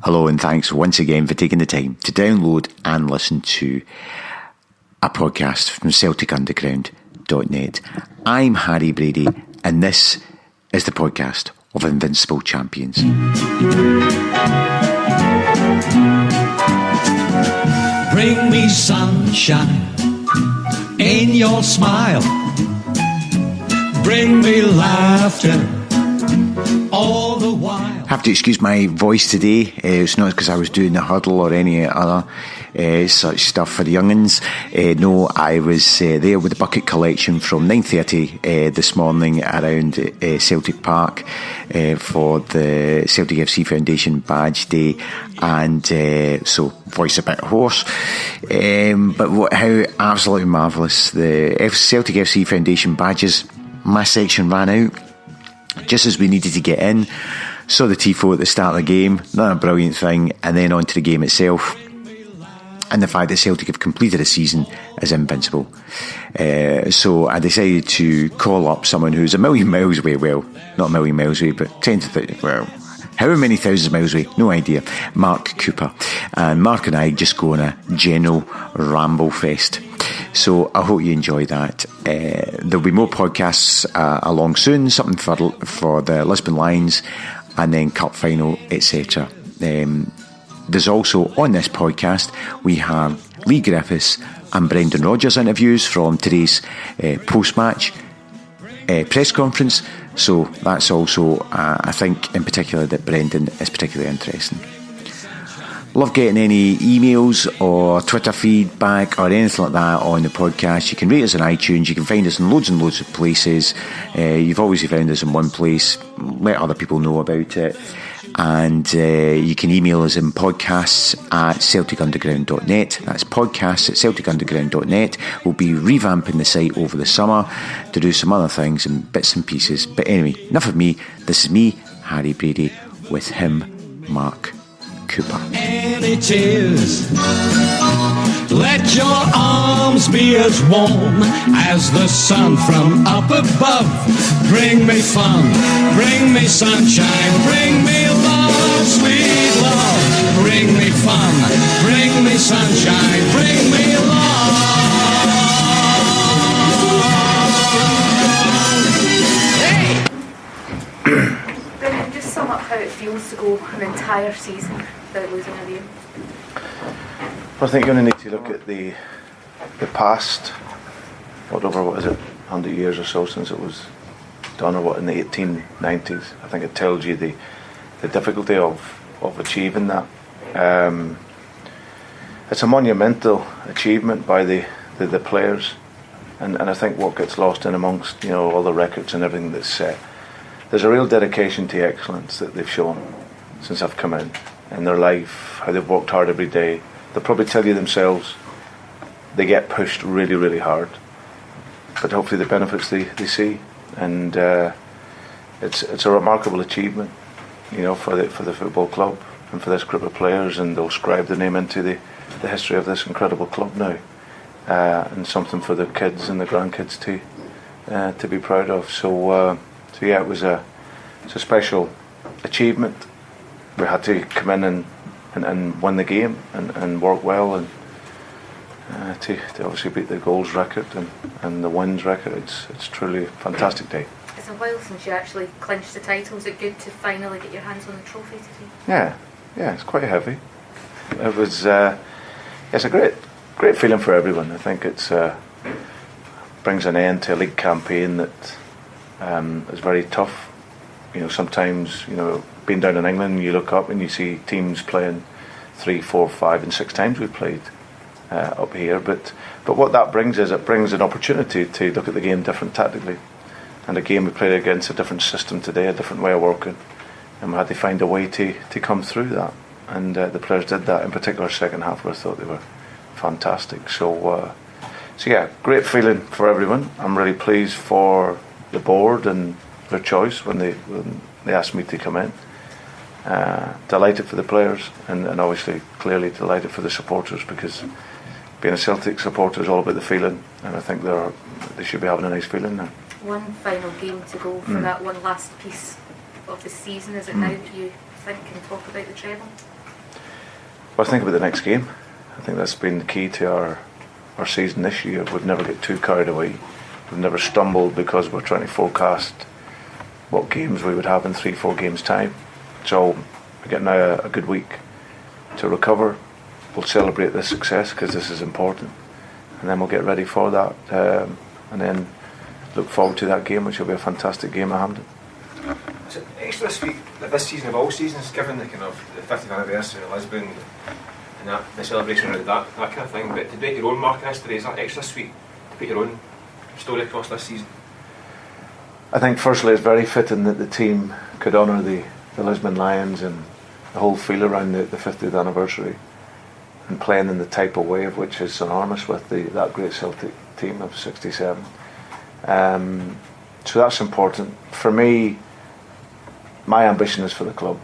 Hello and thanks once again for taking the time to download and listen to a podcast from CelticUnderground.net. I'm Harry Brady and this is the podcast of Invincible Champions. Bring me sunshine in your smile. Bring me laughter all the while. I have to excuse my voice today. It's not because I was doing the huddle or any other such stuff for the young'uns. No, I was there with the bucket collection from 9:30 this morning around Celtic Park for the Celtic FC Foundation Badge Day, and so voice a bit hoarse, but how absolutely marvellous. The Celtic FC Foundation badges, my section ran out just as we needed to get in. Saw the tifo at the start of the game, not a brilliant thing, and then on to the game itself and the fact that Celtic have completed a season as invincible. So I decided to call up someone who's a million miles away, well, not a million miles away, but 10 to well, however many thousands of miles away, no idea, Mark Cooper. And Mark and I just go on a general ramble fest. So I hope you enjoy that. There'll be more podcasts along soon, something for the Lisbon Lions, and then cup final, etc. There's also, on this podcast, we have Leigh Griffiths and Brendan Rodgers interviews from today's post-match press conference. So that's also, I think, in particular, that Brendan is particularly interesting. Love getting any emails or Twitter feedback or anything like that on the podcast. You can rate us on iTunes. You can find us in loads and loads of places. You've always found us in one place. Let other people know about it. And you can email us in podcasts at CelticUnderground.net. That's podcasts at CelticUnderground.net. We'll be revamping the site over the summer to do some other things and bits and pieces. But anyway, enough of me. This is me, Harry Brady, with him, Mark Cooper. And it is. Let your arms be as warm as the sun from up above. Bring me fun, bring me sunshine, bring me love, sweet love. Bring me fun, bring me sunshine, bring me love. Hey! Brendan, just sum up how it feels to go an entire season without losing a game. I think you're going to need to look at the past, what is it, 100 years or so since it was done, or what, in the 1890s. I think it tells you the difficulty of achieving that. It's a monumental achievement by the players, and I think what gets lost in amongst all the records and everything that's set, there's a real dedication to excellence that they've shown since I've come in their life, how they've worked hard every day. They'll probably tell you themselves they get pushed really, really hard, but hopefully the benefits they see, and it's a remarkable achievement, for the football club and for this group of players, and they'll scribe their name into the history of this incredible club now, and something for the kids and the grandkids to be proud of. So yeah, it's a special achievement. We had to come in and win the game and work well, and to obviously beat the goals record and the wins record. It's truly a fantastic day. It's a while since you actually clinched the title. Is it good to finally get your hands on the trophy today? Yeah, it's quite heavy. It was it's a great feeling for everyone. I think it's brings an end to a league campaign that is very tough. Sometimes being down in England, you look up and you see teams playing 3, 4, 5 and 6 times we've played up here, but what that brings is it brings an opportunity to look at the game different tactically, and again we played against a different system today, a different way of working, and we had to find a way to come through that, and the players did that, in particular second half where I thought they were fantastic. So yeah, great feeling for everyone. I'm really pleased for the board and their choice when they asked me to come in. Delighted for the players, and obviously clearly delighted for the supporters, because being a Celtic supporter is all about the feeling, and I think they should be having a nice feeling now. One final game to go for that one last piece of the season. Is it now that you think and talk about the treble? Well, I think about the next game. I think that's been the key to our season this year. We've never get too carried away. We've never stumbled because we're trying to forecast what games we would have in 3-4 games time. So we get now a good week to recover. We'll celebrate this success because this is important, and then we'll get ready for that, and then look forward to that game, which will be a fantastic game at Hampden. Is it extra sweet that this season of all seasons, given the kind of the 50th anniversary of Lisbon and that the celebration around that kind of thing, but to make your own mark in history, is that extra sweet to put your own story across this season? I think firstly it's very fitting that the team could honour the Lisbon Lions and the whole feel around the 50th anniversary, and playing in the type of way of which is synonymous with that great Celtic team of '67. So that's important. For me, my ambition is for the club.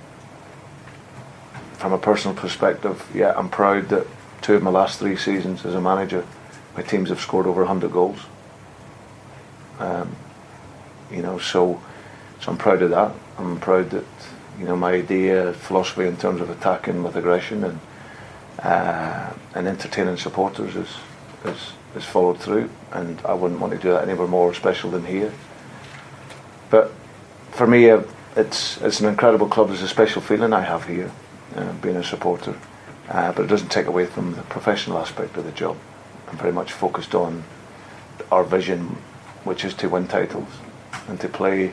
From a personal perspective, yeah, I'm proud that 2 of my last 3 seasons as a manager, my teams have scored over 100 goals. So I'm proud of that. I'm proud that my idea, philosophy in terms of attacking with aggression and entertaining supporters is followed through, and I wouldn't want to do that anywhere more special than here. But for me, it's an incredible club. There's a special feeling I have here, being a supporter, but it doesn't take away from the professional aspect of the job. I'm very much focused on our vision, which is to win titles and to play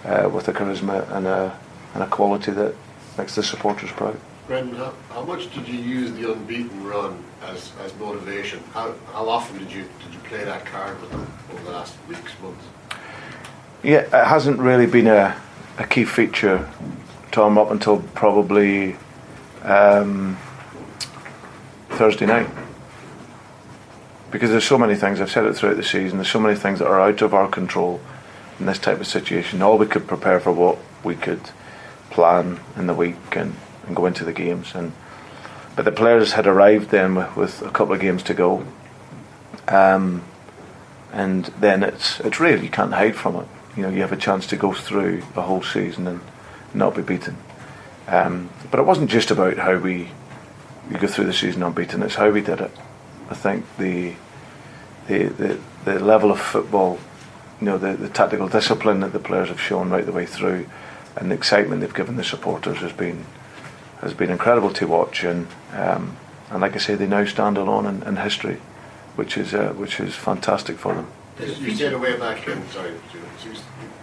with a charisma and a quality that makes the supporters proud. Brendan, how much did you use the unbeaten run as motivation? How often did you play that card with them over the last weeks, months? Yeah, it hasn't really been a key feature, Tom, up until probably Thursday night. Because there's so many things, I've said it throughout the season, there's so many things that are out of our control in this type of situation. All we could prepare for what we could plan in the week and go into the games. But the players had arrived then with a couple of games to go. And then it's real, you can't hide from it. You have a chance to go through a whole season and not be beaten. But it wasn't just about how you go through the season unbeaten, it's how we did it. I think the level of football, the tactical discipline that the players have shown right the way through, and the excitement they've given the supporters has been incredible to watch. And like I say, they now stand alone in history, which is fantastic for them. You said a way back when,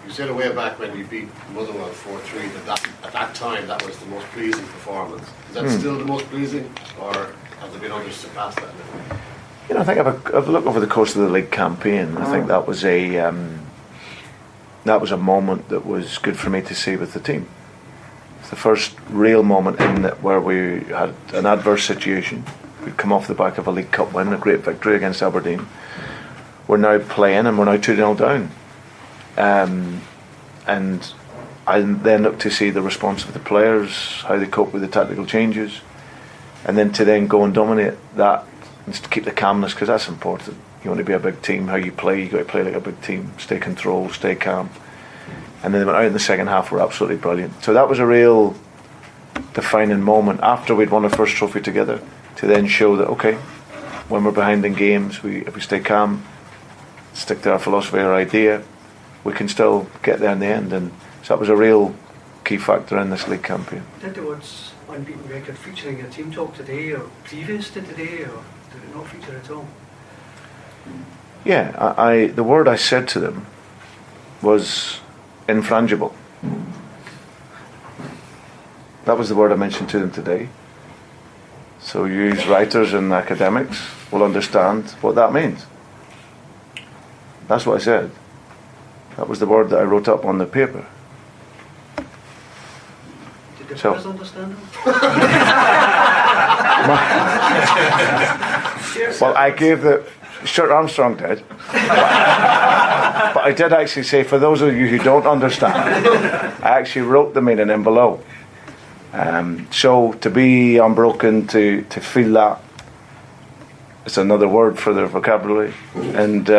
you said a way back when you beat Motherwell 4-3 that at that time that was the most pleasing performance. Is that still the most pleasing, or have there been others surpassed that? I think I've looked over the course of the league campaign. I think that was a moment that was good for me to see with the team. It's the first real moment in it where we had an adverse situation. We'd come off the back of a League Cup win, a great victory against Aberdeen. We're now playing and we're now 2-0 down. And I then look to see the response of the players, how they cope with the tactical changes, and then to go and dominate that and to keep the calmness, because that's important. You want to be a big team, how you play, you've got to play like a big team, stay controlled, stay calm. And then they went out in the second half, were absolutely brilliant. So that was a real defining moment after we'd won our first trophy together, to then show that, okay, when we're behind in games, if we stay calm, stick to our philosophy, our idea, we can still get there in the end. And so that was a real key factor in this league campaign. Did the words unbeaten record feature in your team talk today or previous to today, or did it not feature at all? Yeah, the word I said to them was infrangible. That was the word I mentioned to them today. So you writers and academics will understand what that means. That's what I said. That was the word that I wrote up on the paper. Did the players understand it? Well, I gave Stuart Armstrong did. But I did actually say, for those of you who don't understand, I actually wrote the meaning in below. So to be unbroken, to feel that, it's another word for their vocabulary. And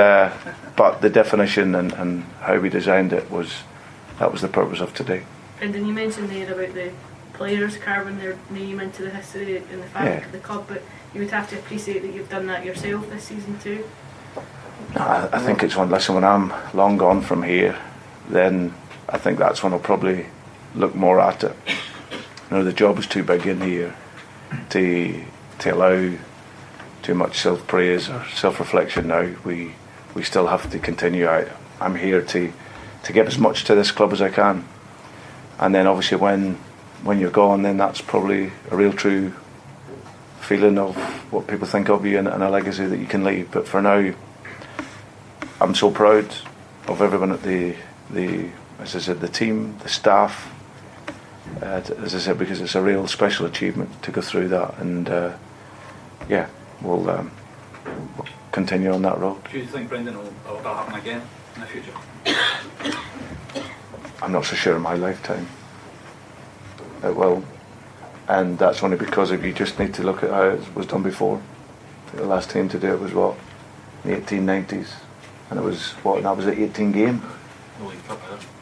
but the definition and how we designed it that was the purpose of today. Brendan, you mentioned there about the players carving their name into the history and the fabric of the club, but you would have to appreciate that you've done that yourself this season too. I think it's when I'm long gone from here, then I think that's when I'll probably look more at it. The job is too big in here to allow too much self-praise or self-reflection now. We still have to continue. I'm here to give as much to this club as I can, and then obviously when you're gone, then that's probably a real true feeling of what people think of you and a legacy that you can leave. But for now, I'm so proud of everyone at the as I said, the team, the staff, as I said, because it's a real special achievement to go through that, and we'll continue on that road. Do you think, Brendan, will that happen again in the future? I'm not so sure in my lifetime it will, and that's only because if you just need to look at how it was done before. The last team to do it was in the 1890s, and it was that was an 18 game.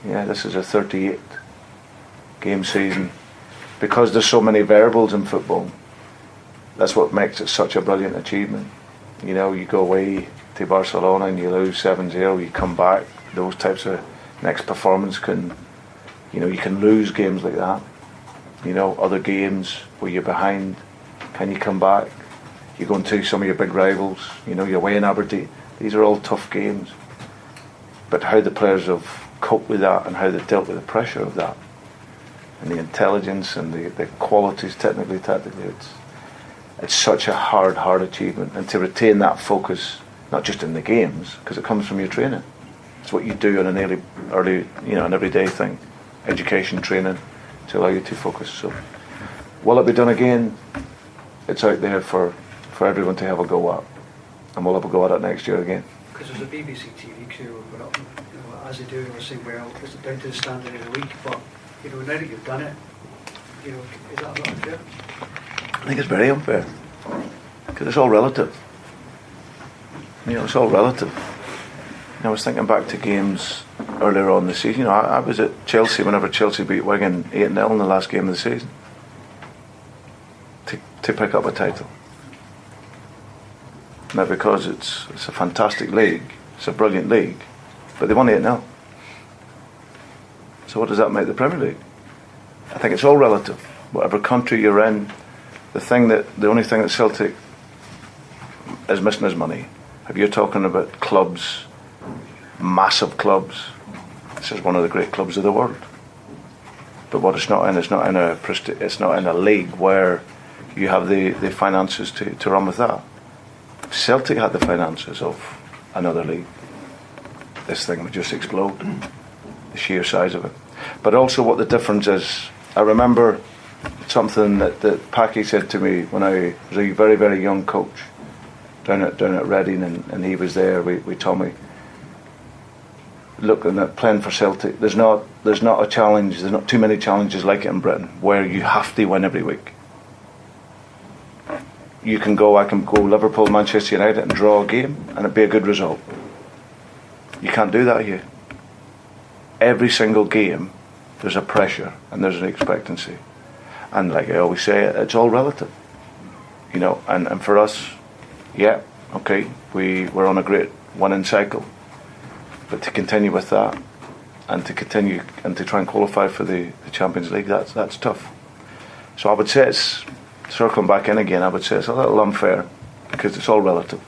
Yeah, this is a 38 game season. Because there's so many variables in football, that's what makes it such a brilliant achievement. You go away to Barcelona and you lose 7-0, you come back, those types of next performance you can lose games like that. Other games where you're behind, can you come back? You go into some of your big rivals, you're away in Aberdeen. These are all tough games. But how the players have coped with that and how they've dealt with the pressure of that and the intelligence and the qualities tactically, it's such a hard achievement. And to retain that focus, not just in the games, because it comes from your training. It's what you do on an an everyday thing, education, training, to allow you to focus. So, will it be done again? It's out there for everyone to have a go at, and we'll have a go at it next year again. Because there's a BBC TV crew who went up, as they do, and were saying, well, it's down to the standard of the week, but now that you've done it, is that not unfair? I think it's very unfair, because it's all relative. It's all relative. I was thinking back to games earlier on this season. I was at Chelsea whenever Chelsea beat Wigan 8-0 in the last game of the season to pick up a title. Now, because it's a fantastic league, it's a brilliant league, but they won 8-0. So what does that make the Premier League? I think it's all relative. Whatever country you're in, the only thing that Celtic is missing is money. If you're talking about clubs, massive clubs, this is one of the great clubs of the world. But what it's not in a league where you have the finances to run with that. If Celtic had the finances of another league, this thing would just explode, the sheer size of it. But also what the difference is, I remember something that Packy said to me when I was a very, very young coach down at Reading, and he was there with Tommy, looking at playing for Celtic. There's not a challenge, there's not too many challenges like it in Britain where you have to win every week. I can go Liverpool, Manchester United and draw a game and it'd be a good result. You can't do that here. Every single game there's a pressure and there's an expectancy. And like I always say, it's all relative. And for us, we're on a great winning cycle. But to continue with that and to try and qualify for the Champions League, that's tough. So I would say it's, circling back in again, I would say it's a little unfair because it's all relative.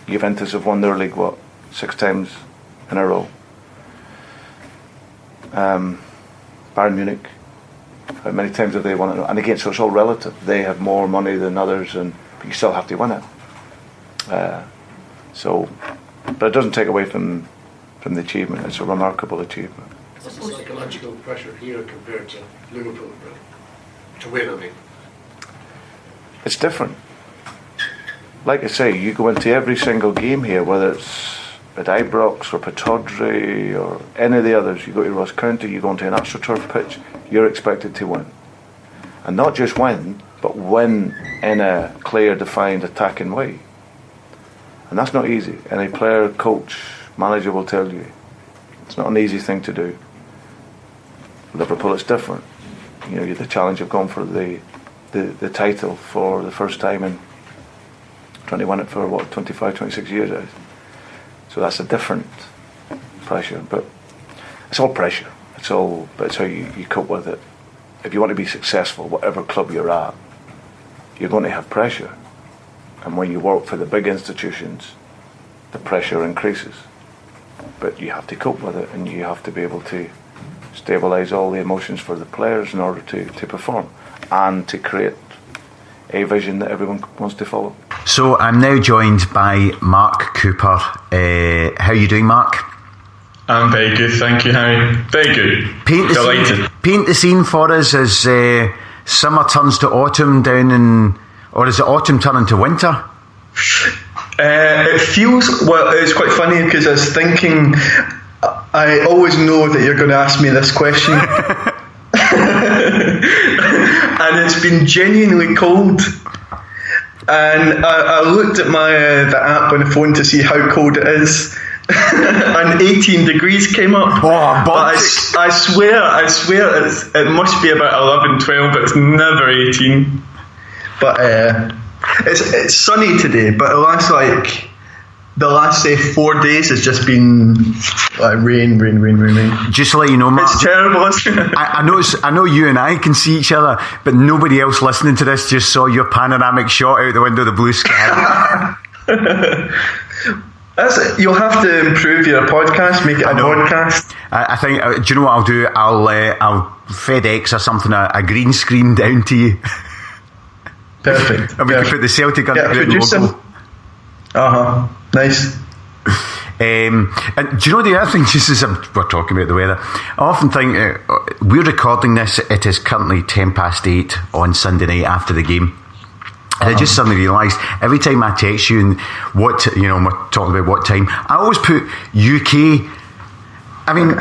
Juventus have won their league, 6 times in a row. Bayern Munich, how many times have they won it? And again, so it's all relative. They have more money than others, but you still have to win it. But it doesn't take away from the achievement. It's a remarkable achievement. What's the psychological pressure here compared to Liverpool, to win, I mean? It's different. Like I say, you go into every single game here, whether it's at Ibrox or Pittodrie or any of the others, you go to Ross County, you go into an AstroTurf pitch, you're expected to win. And not just win, but win in a clear-defined attacking way. And that's not easy. Any player, coach, manager will tell you it's not an easy thing to do. Liverpool, it's different. the challenge of going for the title for the first time and trying to win it for 25, 26 years. So that's a different pressure, but it's all pressure. But it's how you cope with it. If you want to be successful, whatever club you're at, you're going to have pressure. And when you work for the big institutions, the pressure increases. But you have to cope with it, and you have to be able to stabilise all the emotions for the players in order to perform and to create a vision that everyone wants to follow. So I'm now joined by Mark Cooper. How are you doing, Mark? I'm very good, thank you, Harry. Very good. Paint the scene for us as summer turns to autumn or is it autumn turning to winter? It feels, it's quite funny because I was thinking, I always know that you're going to ask me this question. And it's been genuinely cold. And I looked at the app on the phone to see how cold it is. And 18 degrees came up. But I swear it must be about 11, 12, but it's never 18. But it's sunny today, but the last say 4 days has just been like rain. Just to let you know, Mark, it's terrible, isn't it? I know you and I can see each other, but nobody else listening to this just saw your panoramic shot out the window of the blue sky. You'll have to improve your podcast, make it a podcast. I think. Do you know what I'll do? I'll FedEx or something a green screen down to you. Perfect. And we can put the Celtic Underground logo. Nice. And do you know the other thing, just as we're talking about the weather, I often think we're recording this, it is currently 8:10 on Sunday night after the game. And I just suddenly realised every time I text you and we're talking about what time, I always put UK. I mean,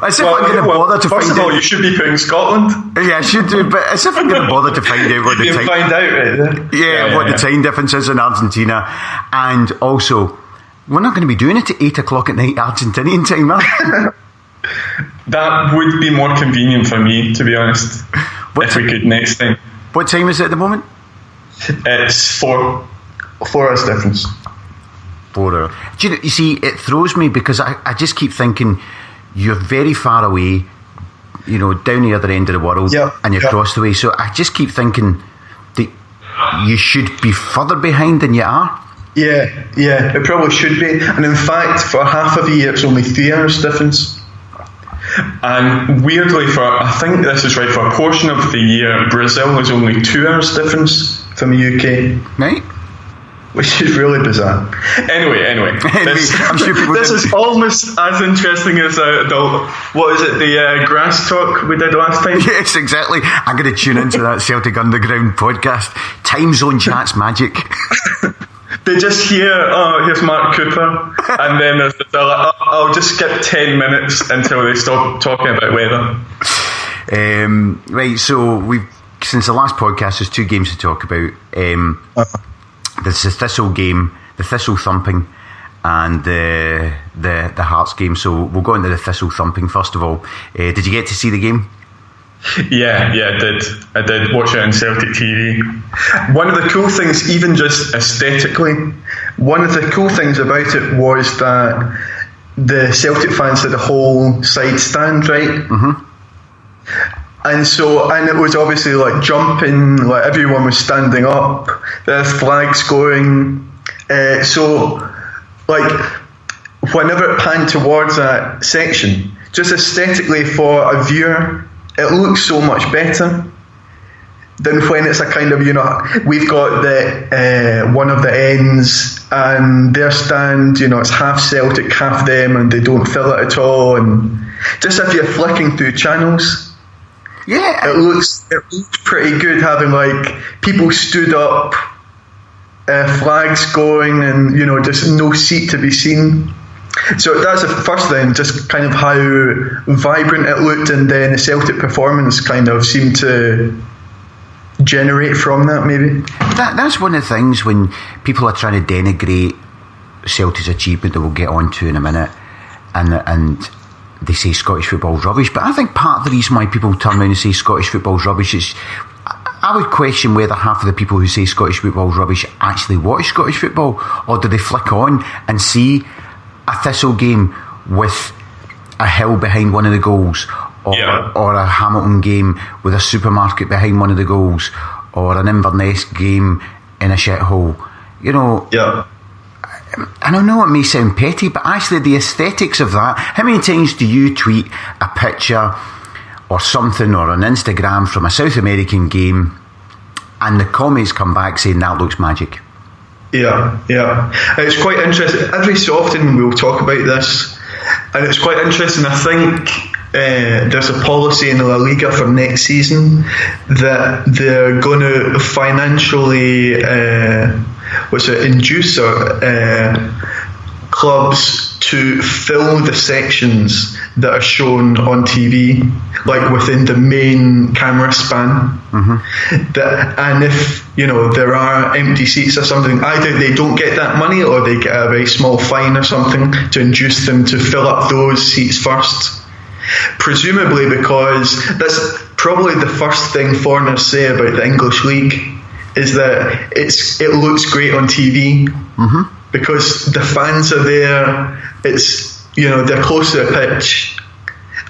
as if I'm going to bother to find out. First of all, you should be putting Scotland. Yeah, I should do, but as if I'm going to bother to find out what the time. Find out, right? The time difference is in Argentina, and also we're not going to be doing it at 8 o'clock at night Argentinian time, are we? That would be more convenient for me, to be honest. If we could next time. What time is it at the moment? It's 4 hours difference. 4 hours. Do you see, it throws me because I just keep thinking you're very far away, down the other end of the world, and you're across the way. So I just keep thinking that you should be further behind than you are. Yeah, it probably should be. And in fact, for half of the year, it's only 3 hours difference. And weirdly, I think this is right, for a portion of the year, Brazil is only 2 hours difference from the UK. Right. Which is really bizarre. Anyway, this is almost as interesting as the grass talk we did last time? Yes, exactly. I'm going to tune into that Celtic Underground podcast. Time zone chat's magic. They just hear, here's Mark Cooper, and then they're like, I'll just skip 10 minutes until they stop talking about weather. Right, so since the last podcast, there's 2 games to talk about. There's the Thistle game, the Thistle thumping, and the Hearts game. So we'll go into the Thistle thumping first of all. Did you get to see the game? Yeah, I did. I did watch it on Celtic TV. One of the cool things, even just aesthetically, one of the cool things about it was that the Celtic fans had a whole side stand, right? Mm-hmm. And it was obviously like jumping, like everyone was standing up, the flags going. So, like, whenever it panned towards that section, just aesthetically for a viewer, it looks so much better than when it's a kind of, we've got the one of the ends and their stand, it's half Celtic, half them, and they don't fill it at all. And just if you're flicking through channels, it looks pretty good having like people stood up, flags going, and just no seat to be seen. So that's the first thing, just kind of how vibrant it looked, and then the Celtic performance kind of seemed to generate from that, maybe. That's one of the things when people are trying to denigrate Celtic's achievement that we'll get on to in a minute, and they say Scottish football's rubbish, but I think part of the reason why people turn around and say Scottish football's rubbish is, I would question whether half of the people who say Scottish football's rubbish actually watch Scottish football, or do they flick on and see a Thistle game with a hill behind one of the goals, or a Hamilton game with a supermarket behind one of the goals, or an Inverness game in a shithole. You know, and I know it may sound petty, but actually the aesthetics of that. How many times do you tweet a picture or something, or on Instagram from a South American game, and the comments come back saying that looks magic? Yeah. It's quite interesting. Every so often we'll talk about this, and it's quite interesting. I think there's a policy in La Liga for next season that they're going to financially induce clubs to fill the sections that are shown on TV, like within the main camera span. And if there are empty seats or something, either they don't get that money or they get a very small fine or something to induce them to fill up those seats first. Presumably because that's probably the first thing foreigners say about the English League, is that it looks great on TV because the fans are there. It's they're close to the pitch,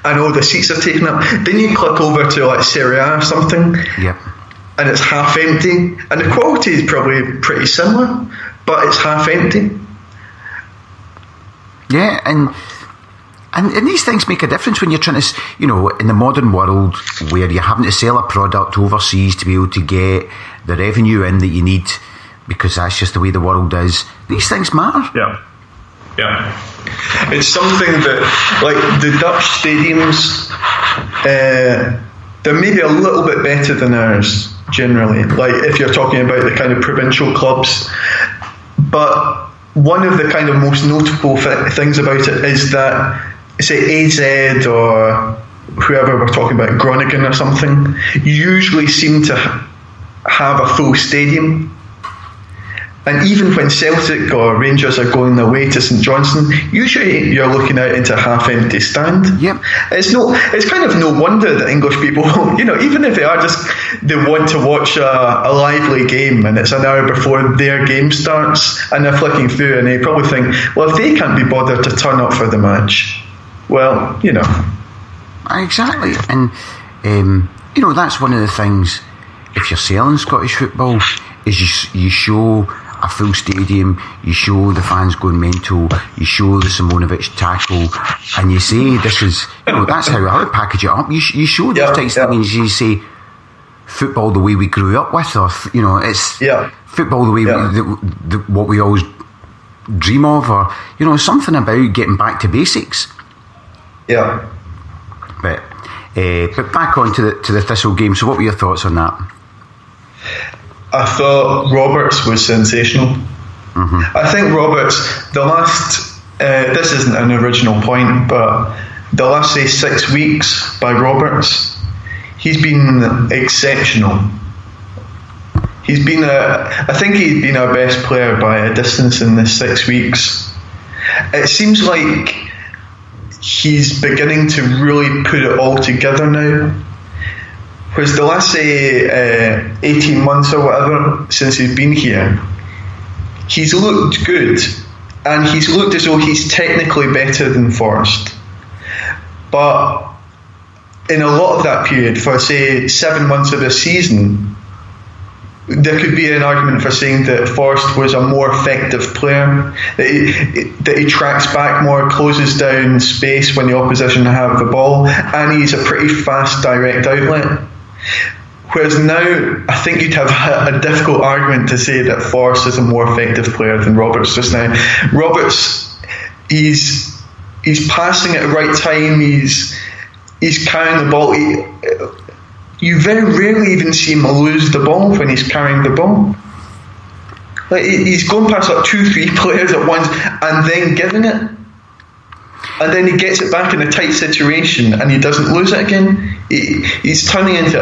and all the seats are taken up. Then you click over to like Serie A or something, and it's half empty, and the quality is probably pretty similar, but it's half empty. Yeah, and these things make a difference when you're trying to, in the modern world where you're having to sell a product overseas to be able to get the revenue in that you need, because that's just the way the world is. These things matter. Yeah. It's something that, like the Dutch stadiums, they're maybe a little bit better than ours generally. Like if you're talking about the kind of provincial clubs, but one of the kind of most notable things about it is that, say, AZ or whoever we're talking about, Groningen or something, usually seem to have a full stadium. And even when Celtic or Rangers are going their way to St Johnstone, usually you're looking out into a half-empty stand. It's kind of no wonder that English people, even if they want to watch a lively game and it's an hour before their game starts and they're flicking through and they probably think, well, if they can't be bothered to turn up for the match, well, Exactly. And, that's one of the things, if you're selling Scottish football, is you show a full stadium, you show the fans going mental, you show the Simonovic tackle, and you say this is, that's how I would package it up. You show those types of things, you say football the way we grew up with, or it's football the way what we always dream of, or something about getting back to basics. But back on to the Thistle game. So what were your thoughts on that? I thought Roberts was sensational. I think Roberts, the last, this isn't an original point, but the last, say, 6 weeks by Roberts, he's been exceptional. I think he's been our best player by a distance in the 6 weeks. It seems like he's beginning to really put it all together now. Whereas the last, say, 18 months or whatever since he's been here, he's looked good, and he's looked as though he's technically better than Forrest. But in a lot of that period, for say 7 months of the season, there could be an argument for saying that Forrest was a more effective player, that he tracks back more, closes down space when the opposition have the ball, and he's a pretty fast direct outlet. Whereas now, I think you'd have a difficult argument to say that Forrest is a more effective player than Roberts just now. Roberts, he's passing at the right time, he's carrying the ball. You very rarely even see him lose the ball when he's carrying the ball. Like he's going past like 2-3 players at once and then giving it. And then he gets it back in a tight situation and he doesn't lose it again. He's turning into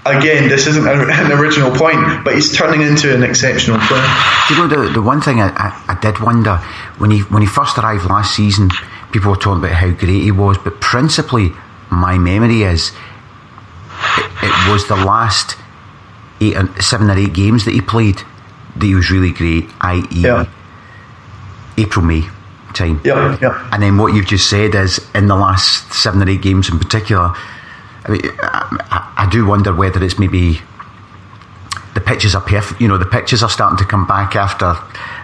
again, this isn't an original point, but he's turning into an exceptional player. Do you know, the one thing I did wonder, when he first arrived last season, people were talking about how great he was, but principally, my memory is, it was the last 7 or 8 games that he played that he was really great, i.e. April, May time. And then what you've just said is, in the last 7 or 8 games in particular, I do wonder whether it's maybe the pitches are perfect. The pitches are starting to come back after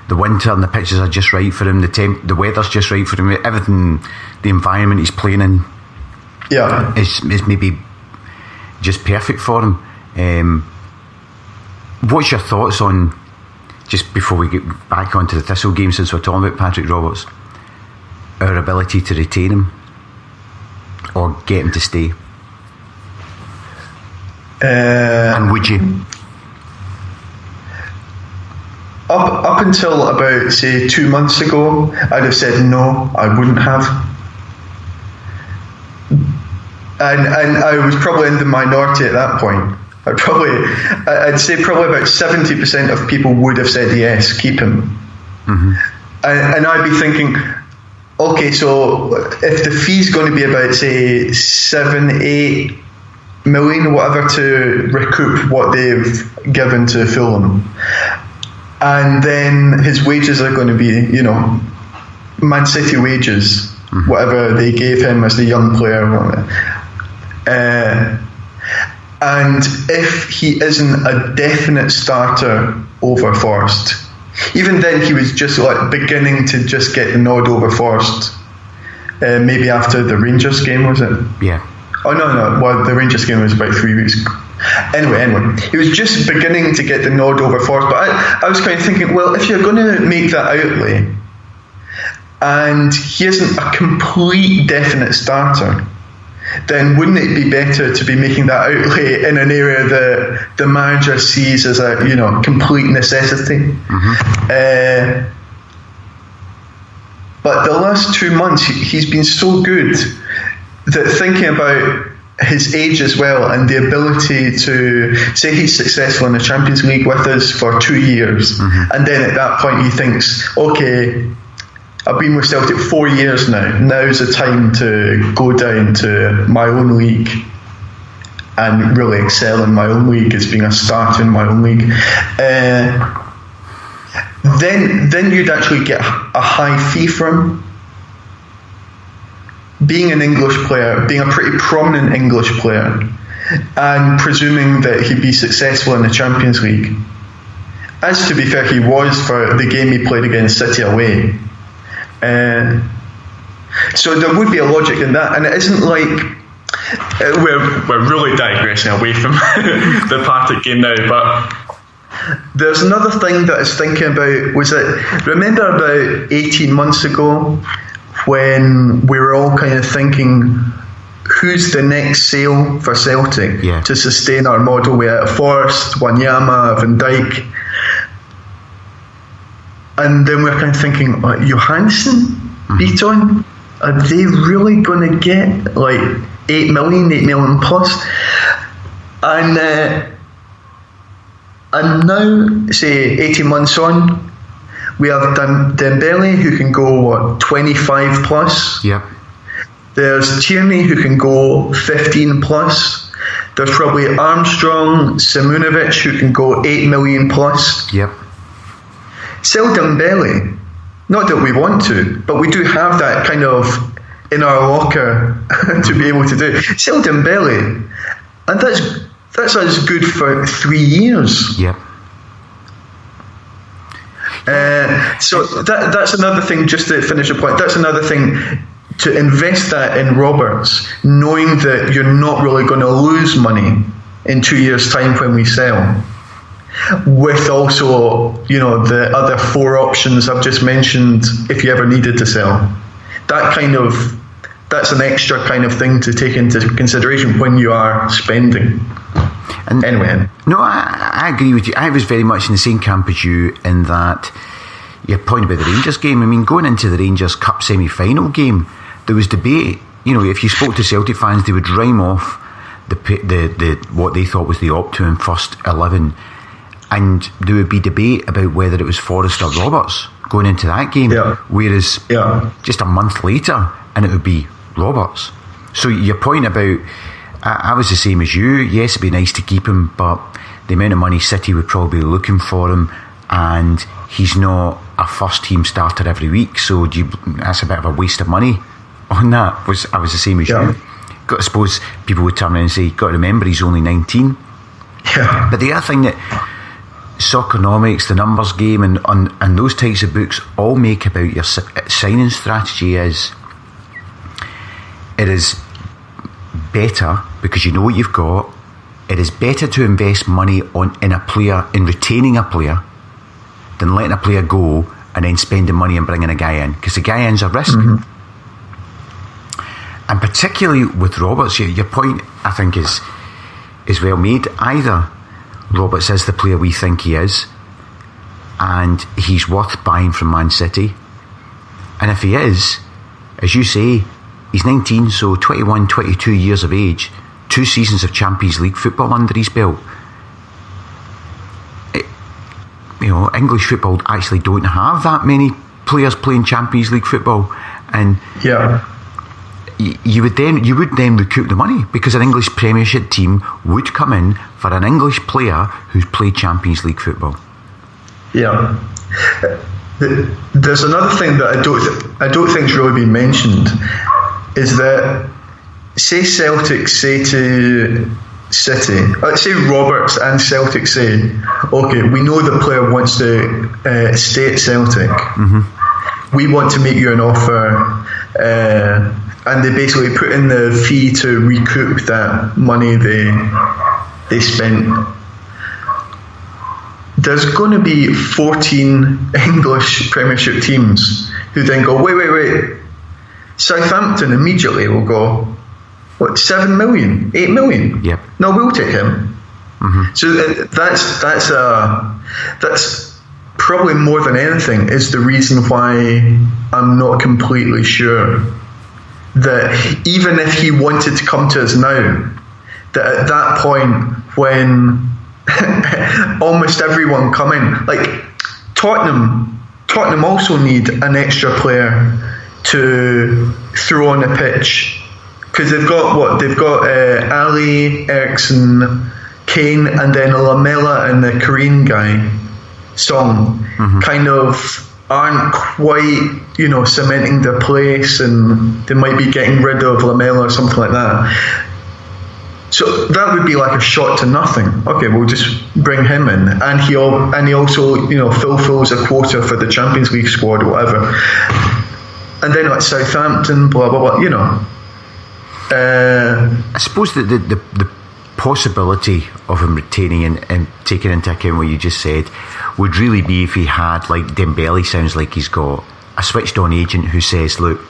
the winter, and the pitches are just right for him. The weather's just right for him. Everything, the environment he's playing in, is maybe just perfect for him. What's your thoughts on, just before we get back onto the Thistle game, since we're talking about Patrick Roberts, our ability to retain him or get him to stay? And would you? Up until about, say, 2 months ago, I'd have said no, I wouldn't have. And I was probably in the minority at that point. I'd say probably about 70% of people would have said yes, keep him. And I'd be thinking, okay, so if the fee's going to be about, say, 7-8 million or whatever to recoup what they've given to Fulham, and then his wages are going to be, Man City wages, whatever they gave him as the young player, and if he isn't a definite starter over Forrest, even then he was just like beginning to just get the nod over Forrest, maybe after the Rangers game, was it? Yeah. Oh no, well, the Rangers game was about 3 weeks ago. Anyway, he was just beginning to get the nod over Forrest, but I was kind of thinking, well, if you're going to make that outlay and he isn't a complete definite starter, then wouldn't it be better to be making that outlay in an area that the manager sees as a complete necessity? But the last 2 months he's been so good that, thinking about his age as well and the ability to say he's successful in the Champions League with us for 2 years, and then at that point he thinks, okay, I've been with Celtic 4 years now. Now's the time to go down to my own league and really excel in my own league as being a starter in my own league. Then you'd actually get a high fee for him. Being an English player, being a pretty prominent English player, and presuming that he'd be successful in the Champions League, as to be fair, he was for the game he played against City away. So there would be a logic in that, and it isn't like we're really digressing away from the Partick game now. But there's another thing that I was thinking about. Was that, remember about 18 months ago when we were all kind of thinking, who's the next sale for Celtic to sustain our model? We had Forrest, Wanyama, Van Dijk. And then we're kind of thinking, Johansson, Beaton, are they really going to get like 8 million plus? And now, say 18 months on, we have Dembele, who can go 25 plus. Yep. There's Tierney, who can go 15 plus. There's probably Armstrong, Simunovic, who can go 8 million plus. Yep. Sell Dembele, not that we want to, but we do have that kind of in our locker to be able to do. Sell Dembele, and that's us good for 3 years. Yep. So that's another thing, just to finish the point, that's another thing, to invest that in Roberts, knowing that you're not really going to lose money in 2 years' time when we sell, with also, the other 4 options I've just mentioned if you ever needed to sell. That's an extra kind of thing to take into consideration when you are spending. And anyway. No, I agree with you. I was very much in the same camp as you in that your point about the Rangers game. I mean, going into the Rangers Cup semi-final game, there was debate. If you spoke to Celtic fans, they would rhyme off the what they thought was the optimum first 11, and there would be debate about whether it was Forrest or Roberts going into that game. Whereas just a month later, and it would be Roberts. So your point about, I was the same as you. Yes, it'd be nice to keep him, but the amount of money City would probably be looking for him, and he's not a first team starter every week. So that's a bit of a waste of money on that. I was the same as you. I suppose people would turn around and say, got to remember he's only 19. But the other thing that Soccernomics, the numbers game, and those types of books all make about your signing strategy is, it is better, because you know what you've got, it is better to invest money in a player, in retaining a player, than letting a player go and then spending money and bringing a guy in, because the guy in's a risk. And particularly with Roberts, your point, I think, is well made. Either Roberts is the player we think he is, and he's worth buying from Man City, and if he is, as you say, he's 19, so 21, 22 years of age, 2 seasons of Champions League football under his belt. English football actually don't have that many players playing Champions League football, and you would then recoup the money, because an English Premiership team would come in for an English player who's played Champions League football. There's another thing that I don't think's really been mentioned, is that say Celtic say to City, let's say Roberts and Celtic say, okay, we know the player wants to stay at Celtic. We want to make you an offer, and they basically put in the fee to recoup that money they spent. There's going to be 14 English Premiership teams who then go, wait. Southampton immediately will go, what, 7 million, 8 million? Yep. No, we'll take him. So that's probably more than anything is the reason why I'm not completely sure that even if he wanted to come to us now, that at that point when almost everyone coming, like Tottenham also need an extra player to throw on the pitch, because they've got Ali, Ericsson, Kane, and then Lamela and the Korean guy Song kind of aren't quite cementing their place, and they might be getting rid of Lamela or something like that. So that would be like a shot to nothing. Okay, we'll just bring him in, and he also fulfills a quota for the Champions League squad or whatever. And then like Southampton, blah blah blah. I suppose that the possibility of him retaining and taking into account what you just said would really be if he had, like Dembele sounds like he's got a switched on agent who says, look,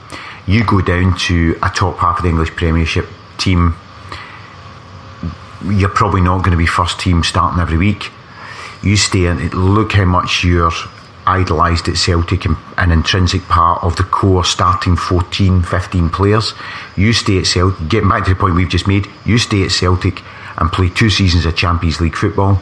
you go down to a top half of the English Premiership team, you're probably not going to be first team starting every week. You stay and look how much you're idolised at Celtic and an intrinsic part of the core starting 14, 15 players. You stay at Celtic, getting back to the point we've just made, you stay at Celtic and play 2 seasons of Champions League football.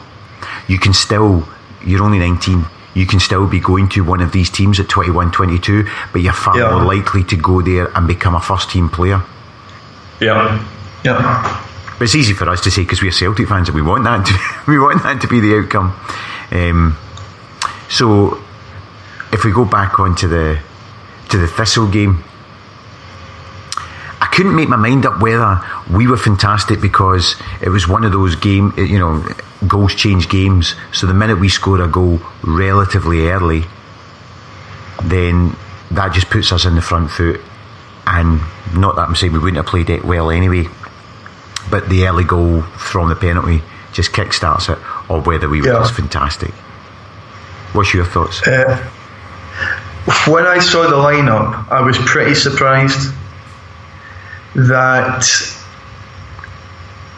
You're only 19, you can still be going to one of these teams at 21, 22, but you're far more likely to go there and become a first team player. But it's easy for us to say because we're Celtic fans and we want that to be the outcome. So if we go back onto the Thistle game, I couldn't make my mind up whether we were fantastic because it was one of those goals change games. So the minute we score a goal relatively early, then that just puts us in the front foot. And not that I'm saying we wouldn't have played it well anyway, but the early goal from the penalty just kickstarts it, or whether we were just fantastic. What's your thoughts? When I saw the lineup, I was pretty surprised that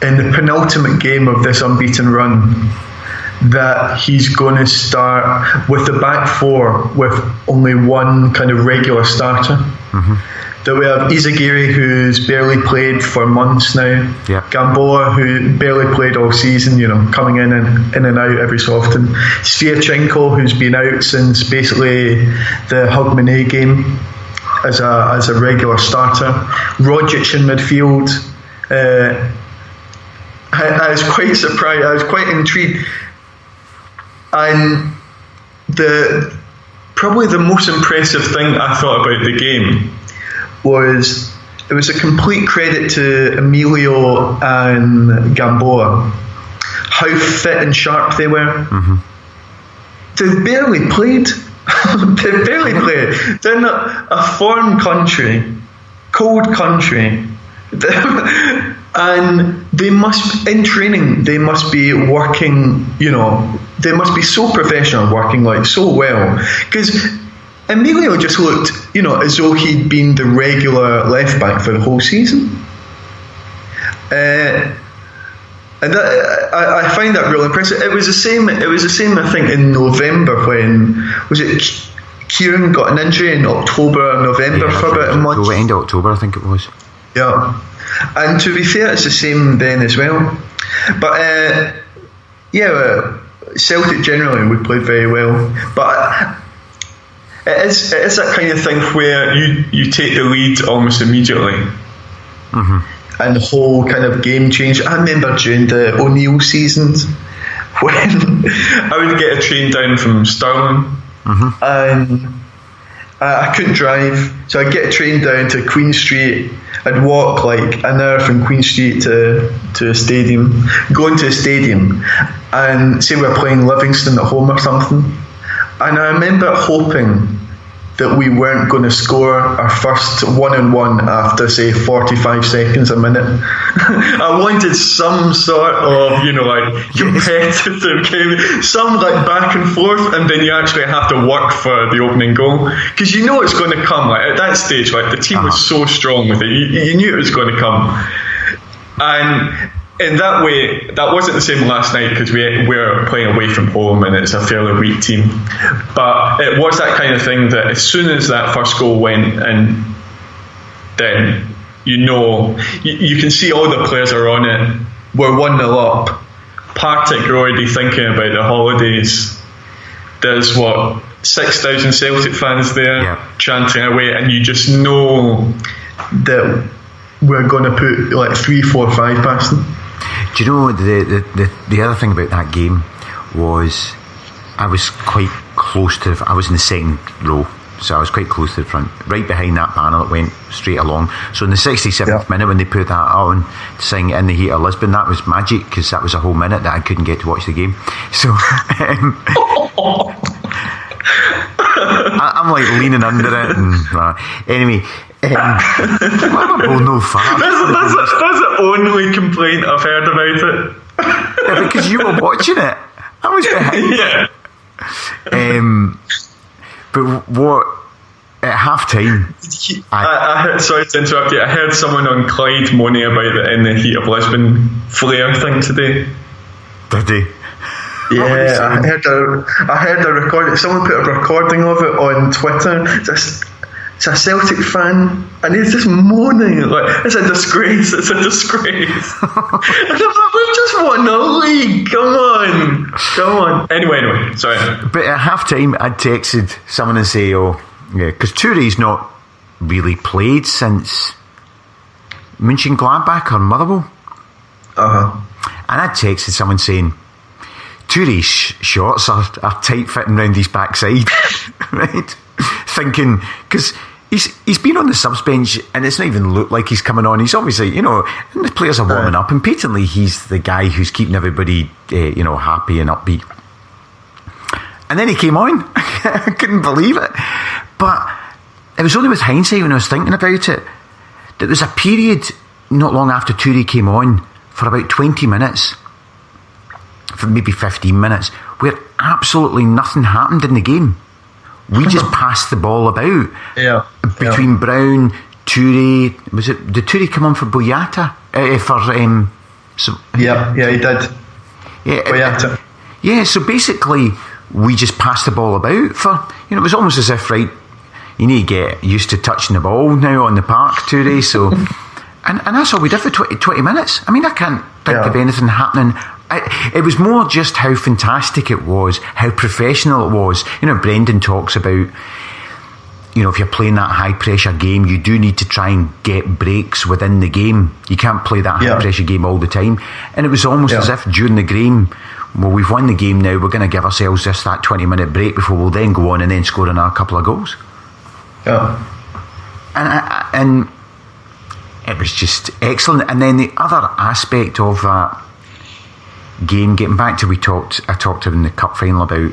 in the penultimate game of this unbeaten run, that he's going to start with the back four with only one kind of regular starter. that we have Izagiri, who's barely played for months now. Yeah. Gamboa, who barely played all season, coming in and out every so often. Sviatchenko, who's been out since basically the Hogmanay game as a regular starter. Rodgers in midfield. I was quite surprised. I was quite intrigued. And probably the most impressive thing I thought about the game was it was a complete credit to Emilio and Gamboa, how fit and sharp they were. Mm-hmm. They barely played. They're in a foreign country, cold country, and they must, in training, they must be working, they must be so professional, working like so well, because Emilio just looked, as though he'd been the regular left back for the whole season. And I find that really impressive. It was the same, I think, in November when, was it Kieran got an injury in October, November for about a month? End of October, I think it was. Yeah. And to be fair, it's the same then as well. But, Celtic generally, we played very well. But it is that kind of thing where you take the lead almost immediately. Mm-hmm. And the whole kind of game change. I remember during the O'Neill seasons when I would get a train down from Stirling, mm-hmm. and I couldn't drive, so I'd get a train down to Queen Street. I'd walk like an hour from Queen Street to a stadium, go into a stadium, and say we're playing Livingston at home or something. And I remember hoping that we weren't going to score our first 1-on-1 after, say, 45 seconds a minute. I wanted some sort of, competitive game, some like back and forth, and then you actually have to work for the opening goal, because it's going to come. Like at that stage, like the team was so strong with it, you knew it was going to come. And in that way, that wasn't the same last night because we're playing away from home and it's a fairly weak team. But it was that kind of thing that as soon as that first goal went in, then you can see all the players are on it. We're 1-0 up. Partick are already thinking about the holidays. There's 6,000 Celtic fans there chanting away, and you just know that we're going to put like 3, 4, 5 past them. Do you know the other thing about that game was I was quite close to I was in the second row, so I was quite close to the front, right behind that banner that went straight along. So in the 67th minute when they put that on to sing In the Heat of Lisbon, that was magic, because that was a whole minute that I couldn't get to watch the game. So I'm like leaning under it, and anyway. No far. That's the only complaint I've heard about it. Yeah, because you were watching it. I was behind. Yeah. But what at half time? I heard, sorry to interrupt you. I heard someone on Clyde moaning about the In the Heat of Lisbon flare thing today. Did they? Yeah, I heard a recording. Someone put a recording of it on Twitter. It's a Celtic fan, and he's just moaning like it's a disgrace. It's a disgrace. And I'm like, we've just won the league. Come on. Anyway. Sorry. But at half time, I'd texted someone and say, because Touré's not really played since Mönchengladbach or Motherwell. And I'd texted someone saying, Touré's shorts are tight fitting round his backside, right? Thinking, because he's been on the subs bench and it's not even looked like he's coming on. He's obviously, and the players are warming up, and patently he's the guy who's keeping everybody, happy and upbeat. And then he came on. I couldn't believe it. But it was only with hindsight when I was thinking about it that there was a period not long after Touré came on for about 20 minutes, for maybe 15 minutes, where absolutely nothing happened in the game. We just passed the ball about. Between Brown, Touré. Did Touré come on for Boyata? He did. Boyata. So basically we just passed the ball about for, it was almost as if, right, you need to get used to touching the ball now on the park, Toure. So, and that's all we did for 20 minutes. I mean, I can't think of anything happening. It was more just how fantastic it was, how professional it was. You know, Brendan talks about, you know, if you're playing that high pressure game, you do need to try and get breaks within the game. You can't play that high pressure game all the time. And it was almost as if during the game, well, we've won the game now, we're going to give ourselves just that 20-minute break before we'll then go on and then score another couple of goals. Yeah. And it was just excellent. And then the other aspect of that game, getting back to I talked in the cup final about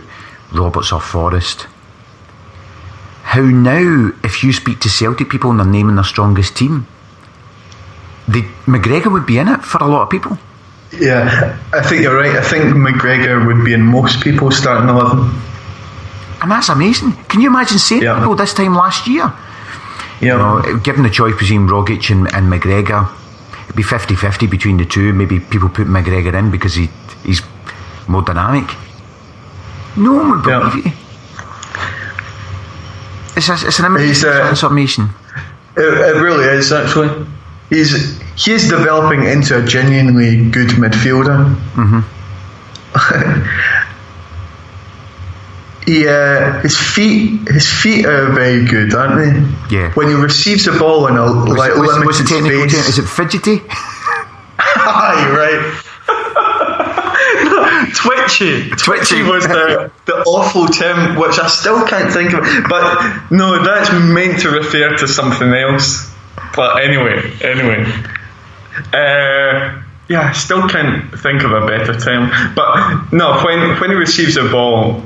Roberts or Forrest. How now, if you speak to Celtic people and they're naming their strongest team, McGregor would be in it for a lot of people. Yeah, I think you're right. I think McGregor would be in most people's starting 11. And that's amazing. Can you imagine saying people this time last year? Yeah. You know, given the choice between Rogic and McGregor, it'd be 50-50 between the two. Maybe people put McGregor in because he's more dynamic. No one would believe you. It's an amazing transformation. It really is, actually. He's developing into a genuinely good midfielder. Mm-hmm. His feet are very good, aren't they? Yeah. When he receives the ball in a limited what's the technical space. term? Is it fidgety? You're right. Twitchy was the awful term, which I still can't think of. But no, that's meant to refer to something else. But anyway. I still can't think of a better term. But no, when he receives the ball,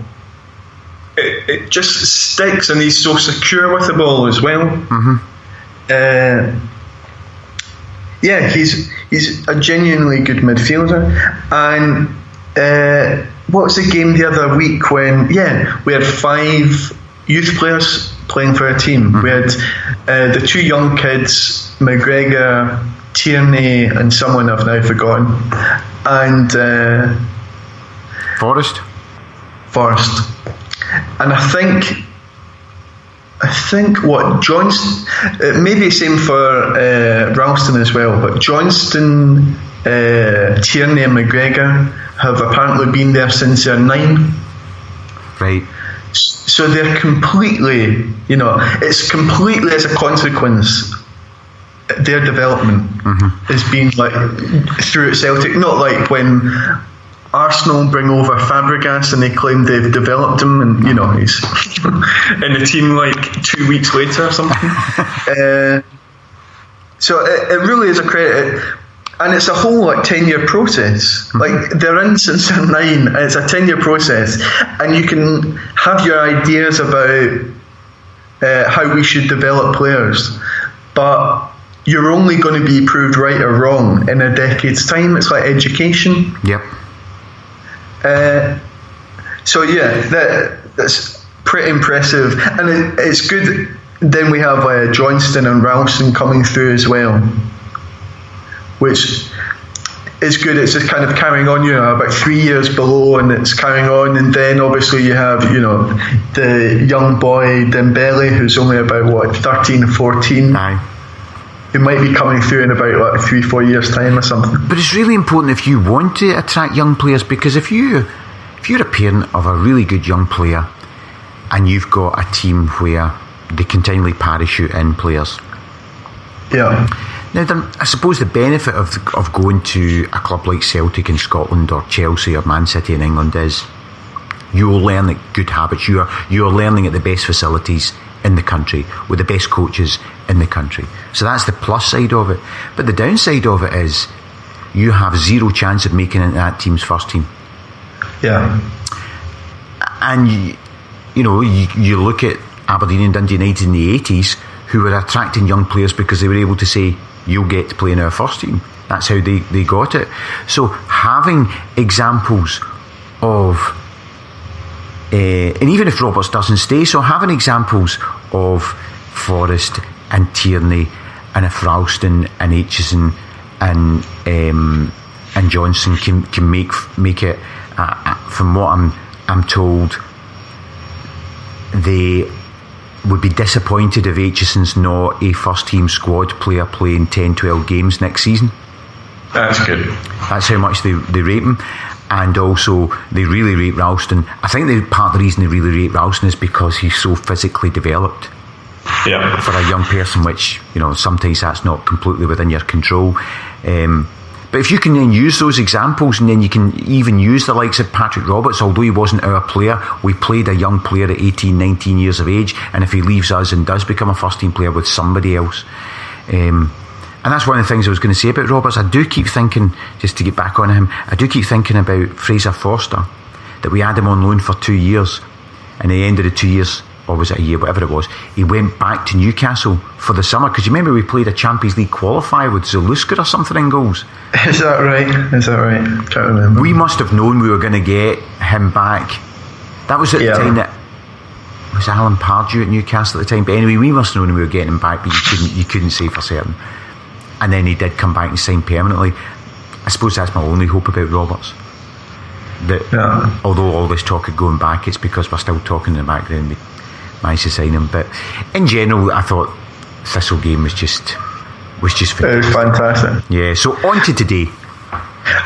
it just sticks, and he's so secure with the ball as well. Mm-hmm. He's a genuinely good midfielder. And what was the game the other week when we had 5 youth players playing for a team? Mm-hmm. We had the 2 young kids, McGregor, Tierney, and someone I've now forgotten, and Forrest. And I think what Johnston, maybe the same for Ralston as well, but Johnston, Tierney and McGregor have apparently been there since they're 9. Right. So they're completely, it's completely as a consequence, their development has been like through at Celtic, not like when Arsenal bring over Fabregas and they claim they've developed him, and he's in the team like 2 weeks later or something. So it really is a credit, and it's a whole 10-year process. Like they're in since they're 9, and it's a 10-year process, and you can have your ideas about how we should develop players, but you're only going to be proved right or wrong in a decade's time. It's like education. Yep. That's pretty impressive, and it's good. Then we have Johnston and Ralston coming through as well, which is good. It's just kind of carrying on, about 3 years below, and it's carrying on. And then obviously you have, the young boy Dembele, who's only about 13 or 14. Aye. Who might be coming through in about 3-4 years' time or something. But it's really important if you want to attract young players, because if you're a parent of a really good young player and you've got a team where they continually parachute in players. Yeah. Now, I suppose the benefit of going to a club like Celtic in Scotland or Chelsea or Man City in England is you'll learn good habits. You're learning at the best facilities in the country with the best coaches in the country. So that's the plus side of it. But the downside of it is you have zero chance of making it into that team's first team. Yeah. And you look at Aberdeen and Dundee United in the 80s, who were attracting young players because they were able to say, you'll get to play in our first team. That's how they got it. So having examples of and even if Roberts doesn't stay, so having examples of Forrest and Tierney and if Ralston and Aitchison and Johnson can make it from what I'm told, would be disappointed if Aitchison's not a first team squad player playing 10-12 games next season. That's good. That's how much they rate him. And also they really rate Ralston. I think part of the reason they really rate Ralston is because he's so physically developed. Yeah. For a young person, which, sometimes that's not completely within your control. But if you can then use those examples, and then you can even use the likes of Patrick Roberts, although he wasn't our player, we played a young player at 18, 19 years of age, and if he leaves us and does become a first team player with somebody else. And that's one of the things I was going to say about Roberts. I do keep thinking, just to get back on him, I do keep thinking about Fraser Forster, that we had him on loan for 2 years, and at the end of the 2 years, or was it a year, whatever it was, he went back to Newcastle for the summer, because you remember we played a Champions League qualifier with Zaluska or something in goals. Is that right? Can't remember. We must have known we were going to get him back. That was at the time that was Alan Pardew at Newcastle at the time, but anyway, we must have known we were getting him back, but you couldn't say for certain. And then he did come back and sign permanently. I suppose that's my only hope about Roberts. That although all this talk of going back, it's because we're still talking in the background. We managed to sign him, but in general, I thought Thistle game was just fantastic. It was fantastic. Yeah. So on to today.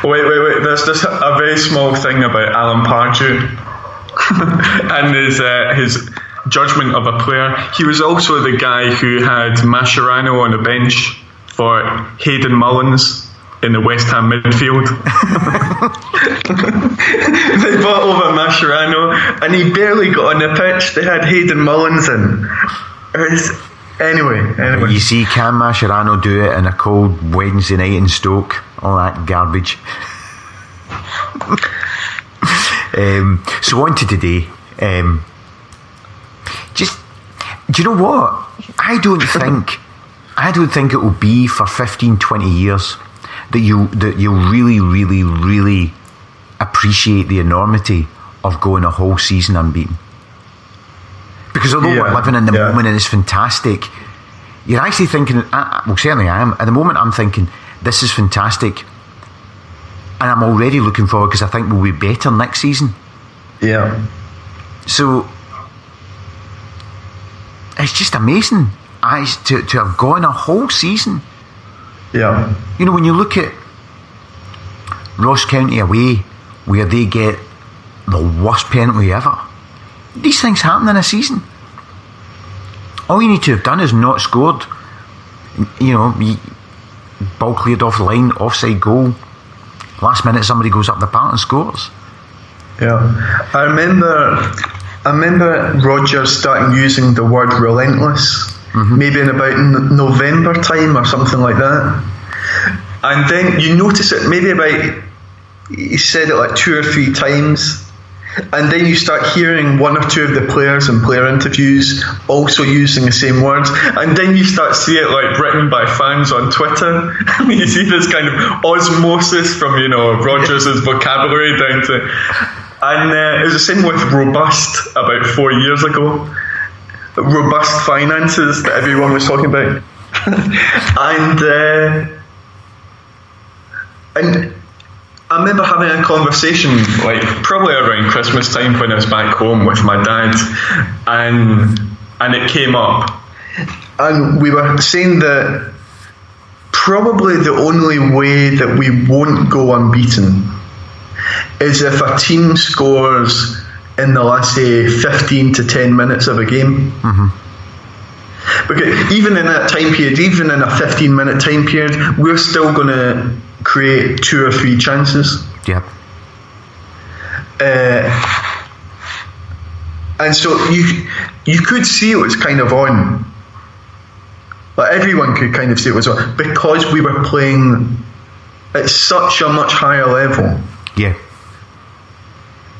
Wait. There's just a very small thing about Alan Pardew and his judgment of a player. He was also the guy who had Mascherano on the bench for Hayden Mullins in the West Ham midfield. They brought over Mascherano and he barely got on the pitch. They had Hayden Mullins in. Anyway. You see, can Mascherano do it in a cold Wednesday night in Stoke? All that garbage. So on to today. Do you know what? I don't think it will be for 15, 20 years that you'll really, really, really appreciate the enormity of going a whole season unbeaten. Because although we're living in the moment and it's fantastic, you're actually thinking, well, certainly I am, at the moment I'm thinking, this is fantastic, and I'm already looking forward because I think we'll be better next season. Yeah. So it's just amazing to have gone a whole season. Yeah. When you look at Ross County away, where they get the worst penalty ever, these things happen in a season. All you need to have done is not scored. Ball cleared off the line, offside goal. Last minute somebody goes up the park and scores. Yeah. I remember Rodgers starting using the word relentless, maybe in about November time or something like that. And then you notice it he said it like 2 or 3 times. And then you start hearing 1 or 2 of the players in player interviews also using the same words, and then you start seeing it like written by fans on Twitter. You see this kind of osmosis from Rodgers' vocabulary down to, and it was the same with robust about 4 years ago. Robust finances that everyone was talking about, and I remember having a conversation, like probably around Christmas time when I was back home with my dad, and it came up, and we were saying that probably the only way that we won't go unbeaten is if a team scores in the last, say, 15 to 10 minutes of a game. Because even in that time period, even in a 15-minute time period, we're still going to create 2 or 3 chances. Yep. And so you could see it was kind of on. Like everyone could kind of see it was on because we were playing at such a much higher level. Yeah.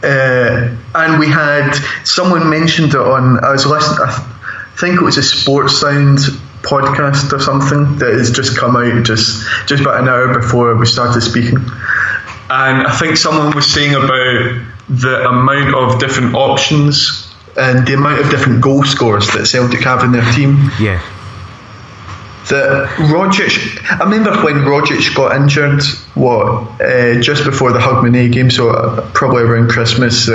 And we had someone mentioned it on. I was listening. I think it was a Sports Sound podcast or something that has just come out just about an hour before we started speaking, and I think someone was saying about the amount of different options and the amount of different goal scorers that Celtic have in their team. Yeah. That Rodgers, I remember when Rodgers got injured, just before the Hogmanay game, so probably around Christmas,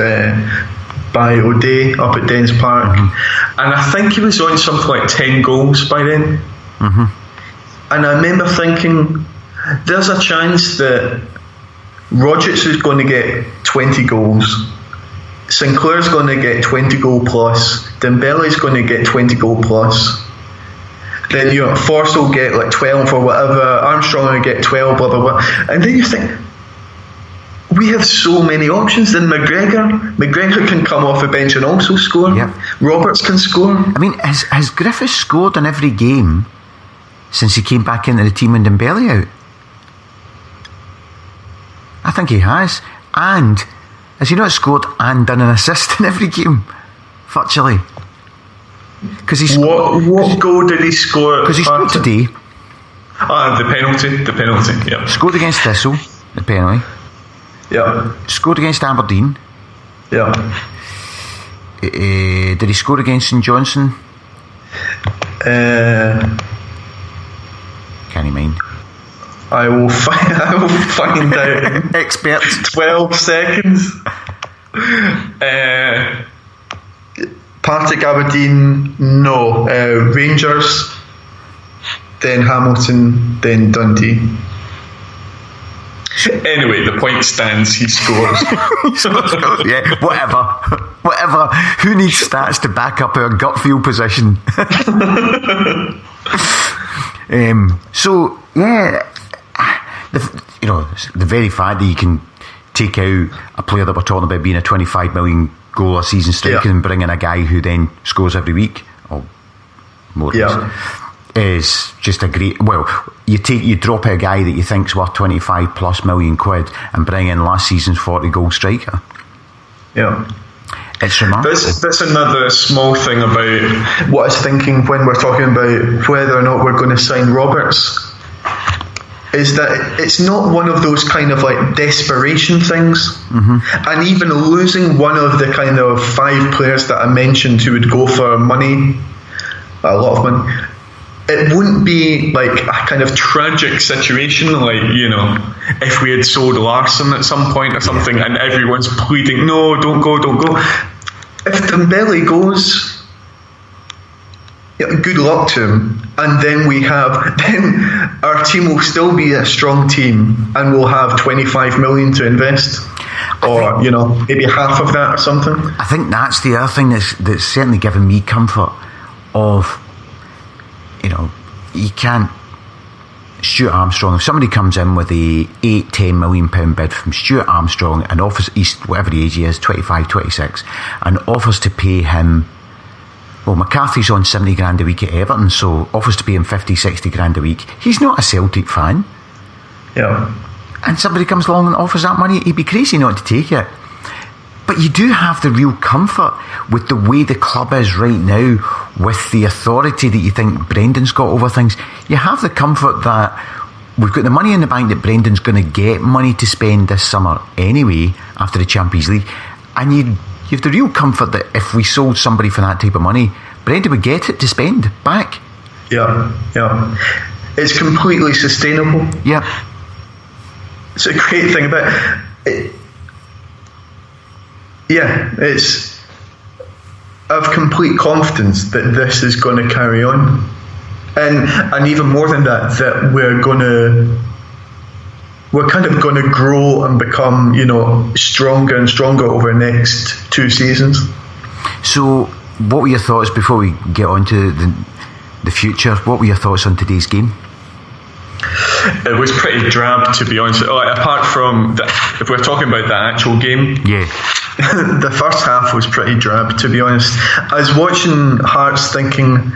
by O'Day up at Dens Park, and I think he was on something like 10 goals by then. And I remember thinking, there's a chance that Rodgers is going to get 20 goals, Sinclair's going to get 20 goal plus, Dembele's going to get 20 goal plus, then Force will get like 12 or whatever, Armstrong will get 12, blah blah blah, and then you think, we have so many options. Then McGregor can come off the bench and also score. Roberts can score. I mean, has Griffiths scored in every game since he came back into the team and Dembele out? I think he has. And has he not scored and done an assist in every game? Virtually. Because he scored. What goal did he score? Because he scored today. The penalty. Yeah. Scored against Thistle, the penalty. Yeah. Scored against Aberdeen. Yeah. Did he score against St Johnstone? Can't you mind? I will find out. Expert. 12 seconds. Partick Aberdeen, no. Rangers, then Hamilton, then Dundee. Anyway, the point stands, he scores. Yeah, whatever. Who needs stats to back up our gut feel position? So, yeah, the very fact that you can take out a player that we're talking about being a 25 million goal a season striker and bring in a guy who then scores every week, or more or less, is just a great. Well, you drop out a guy that you think's worth 25 plus million quid and bring in last season's 40 goal striker. Yeah. It's remarkable. That's another small thing about what I was thinking when we're talking about whether or not we're going to sign Roberts, is that it's not one of those kind of like desperation things. And even losing one of the kind of 5 players that I mentioned who would go for money, a lot of money, it wouldn't be like a kind of tragic situation, like, if we had sold Larsson at some point or something and everyone's pleading, no, don't go. If Dembele goes, good luck to him. And then then our team will still be a strong team and we'll have 25 million to invest. Or, maybe half of that or something. I think that's the other thing that's certainly given me comfort of, you can't. Stuart Armstrong, if somebody comes in with a £8-10 million bid from Stuart Armstrong and offers, whatever age he is, 25, 26, and offers to pay him, well, McCarthy's on 70 grand a week at Everton, so offers to pay him 50, 60 grand a week. He's not a Celtic fan. Yeah. And somebody comes along and offers that money, he'd be crazy not to take it. But you do have the real comfort with the way the club is right now, with the authority that you think Brendan's got over things. You have the comfort that we've got the money in the bank that Brendan's going to get money to spend this summer anyway after the Champions League. And you have the real comfort that if we sold somebody for that type of money, Brendan would get it to spend back. Yeah. It's completely sustainable. Yeah. It's a great thing about it. Yeah, I have complete confidence that this is going to carry on, and even more than that we're kind of going to grow and become stronger and stronger over the next 2 seasons. So, what were your thoughts before we get on to the future? What were your thoughts on today's game? It was pretty drab, to be honest. Apart from if we're talking about the actual game, the first half was pretty drab, to be honest. I was watching Hearts thinking,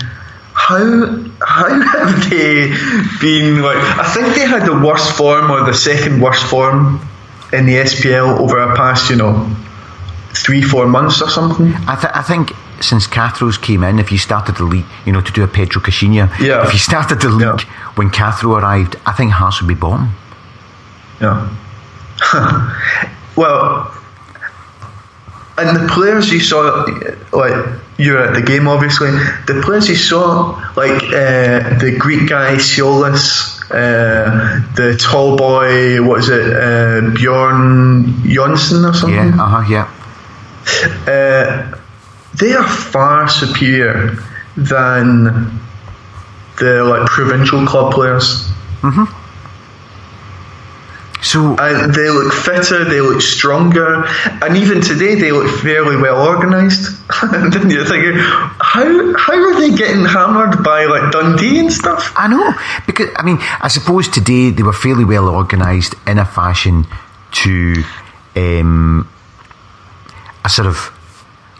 how have they been like? I think they had the worst form or the second worst form in the SPL over the past 3-4 months or something. I think since Cathro's came in, if you started the league, to do a Pedro Caixinha, if you started the league when Cathro arrived, I think Hearts would be bottom. Yeah. Well, and the players you saw, like, you were at the game obviously, the players you saw, like the Greek guy Siolis, the tall boy, what is it, Bjorn Jonsson or something? Yeah. they are far superior than the like provincial club players. Mm-hmm. So they look fitter, they look stronger, and even today they look fairly well organised. And then you're thinking, how are they getting hammered by like Dundee and stuff? I know, because I mean, I suppose today they were fairly well organised in a fashion to a sort of,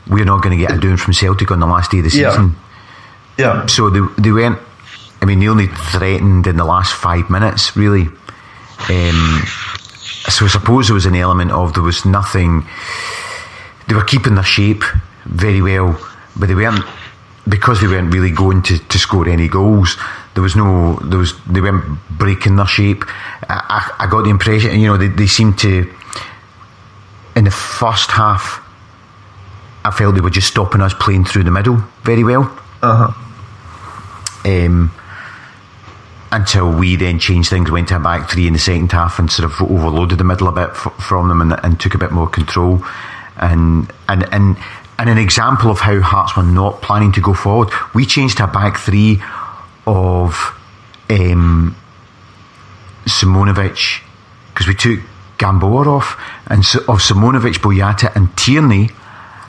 we're not going to get a doing from Celtic on the last day of the season. Yeah. So they weren't. I mean, they only threatened in the last 5 minutes, really. So I suppose there was an element of there was nothing. They were keeping their shape very well, but they weren't, because they weren't really going to score any goals. They weren't breaking their shape. I got the impression, they seemed to, in the first half, I felt they were just stopping us playing through the middle very well. Until we then changed things, went to a back three in the second half and sort of overloaded the middle a bit from them and took a bit more control. And an example of how Hearts were not planning to go forward, we changed to a back three of Simonovic, because we took Gamboa off, and of Simonovic, Boyata and Tierney.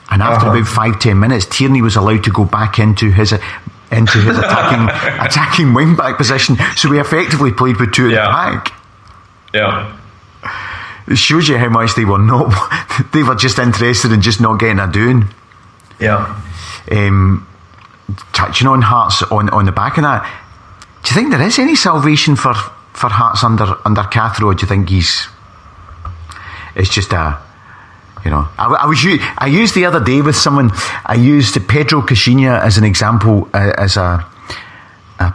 And after about 5-10 minutes, Tierney was allowed to go back into his attacking wing back position. So we effectively played with two at the back. Yeah. It shows you how much they were just interested in just not getting a doing. Yeah. Touching on Hearts on the back of that, do you think there is any salvation for Hearts under Cathro, or do you think it's just a, I used the other day with someone, I used Pedro Caixinha as an example, as a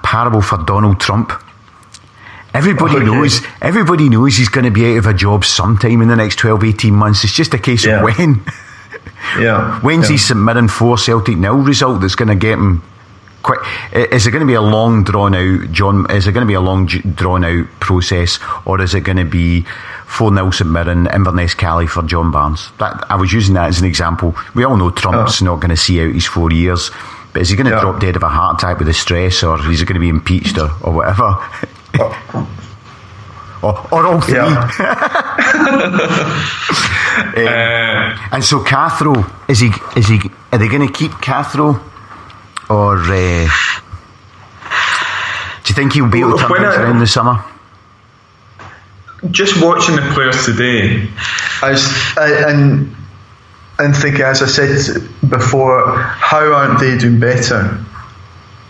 parable for Donald Trump. Everybody knows he's going to be out of a job sometime in the next 12-18 months. It's just a case of when. When's he submitting for Celtic nil result that's going to get him quick? Is it going to be a long drawn out, is it going to be a long drawn out process, or is it going to be 4-0 St Mirren, Inverness Cali for John Barnes? I was using that as an example. We all know Trump's not going to see out his 4 years, but is he going to drop dead of a heart attack with the stress, or is he going to be impeached or whatever? or all three. And so Cathro, are they going to keep Cathro, or do you think he'll be able to turn things around this summer? Just watching the players today, and thinking, as I said before, how aren't they doing better?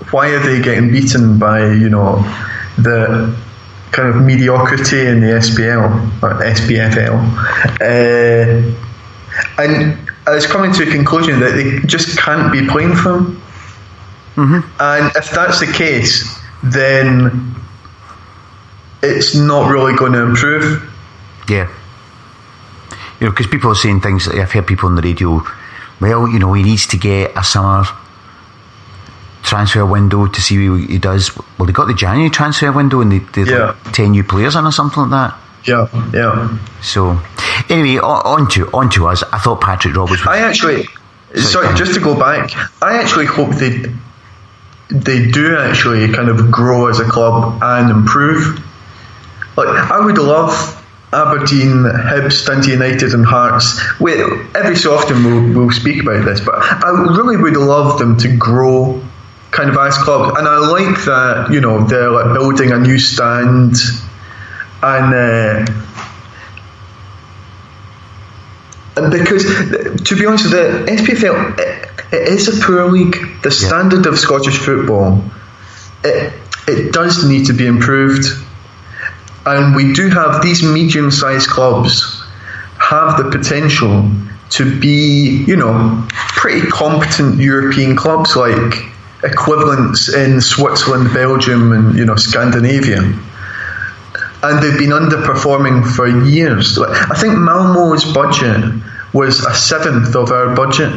Why are they getting beaten by the kind of mediocrity in the SPL or SPFL? And I was coming to a conclusion that they just can't be playing for him. And if that's the case, then it's not really going to improve. Yeah. Because people are saying things, I've heard people on the radio, well, he needs to get a summer transfer window to see what he does. Well, they got the January transfer window and they like 10 new players in or something like that. Yeah. So, anyway, on to us. I thought Patrick Roberts was... just to go back, I actually hope they do actually kind of grow as a club and improve. Like, I would love Aberdeen, Hibs, Dundee United and Hearts. Every so often we'll speak about this, but I really would love them to grow kind of as clubs. And I like that, they're like building a new stand, and because, to be honest, the SPFL, it is a poor league. The standard of Scottish football, it does need to be improved. And we do have these medium-sized clubs have the potential to be, pretty competent European clubs, like equivalents in Switzerland, Belgium, and Scandinavia. And they've been underperforming for years. I think Malmo's budget was a seventh of our budget.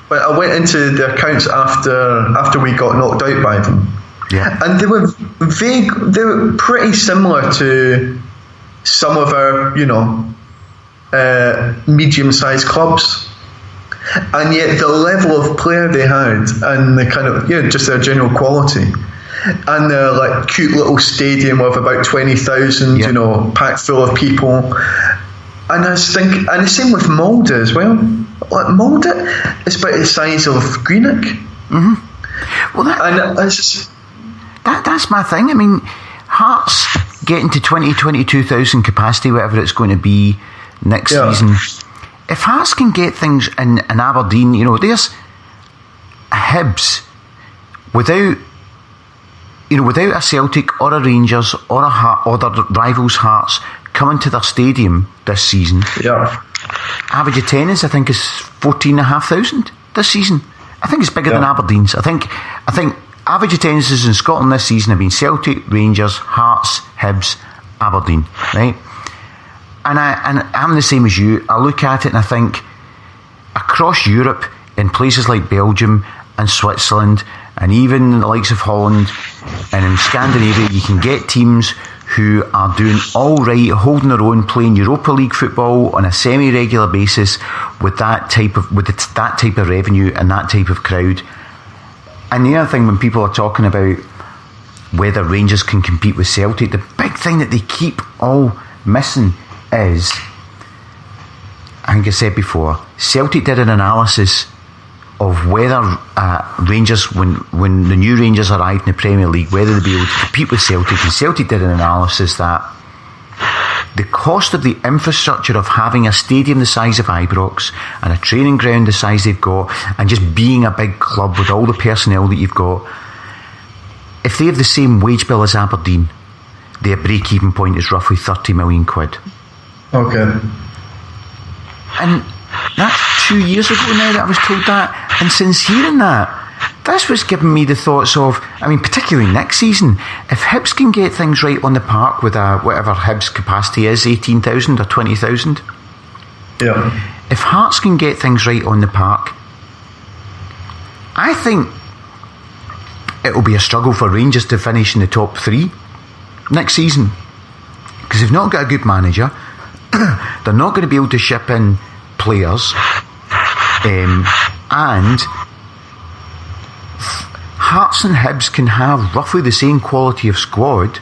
But I went into the accounts after we got knocked out by them. Yeah. And they were vague. They were pretty similar to some of our, medium-sized clubs. and yet the level of player they had and the kind of just their general quality. And their like cute little stadium of about 20,000, packed full of people. And I was thinking, and the same with Molde as well. Like Molde is about the size of Greenock. Mm-hmm. Well, that's my thing. I mean, Hearts getting to 22,000 capacity, whatever it's going to be next season. If Hearts can get things in Aberdeen, there's Hibs without a Celtic or a Rangers or the rivals Hearts coming to their stadium this season. Yeah. Average attendance, I think, is 14,500 this season. I think it's bigger than Aberdeen's. I think average attendances in Scotland this season have been Celtic, Rangers, Hearts, Hibs, Aberdeen, right? And I'm the same as you. I look at it and I think across Europe, in places like Belgium and Switzerland, and even the likes of Holland and in Scandinavia, you can get teams who are doing all right, holding their own, playing Europa League football on a semi-regular basis with that type of revenue and that type of crowd. And the other thing, when people are talking about whether Rangers can compete with Celtic, the big thing that they keep all missing is, I think I said before, Celtic did an analysis of whether Rangers, when the new Rangers arrived in the Premier League, whether they'd be able to compete with Celtic. And Celtic did an analysis that the cost of the infrastructure of having a stadium the size of Ibrox and a training ground the size they've got, and just being a big club with all the personnel that you've got, if they have the same wage bill as Aberdeen, their break-even point is roughly 30 million quid. Okay. And that's 2 years ago now that I was told that. And since hearing that, that's what's given me the thoughts of, I mean, particularly next season, if Hibs can get things right on the park with whatever Hibs capacity is, 18,000 or 20,000. Yeah. If Hearts can get things right on the park, I think it will be a struggle for Rangers to finish in the top three next season. Because they've not got a good manager. They're not going to be able to ship in players, and Hearts and Hibs can have roughly the same quality of squad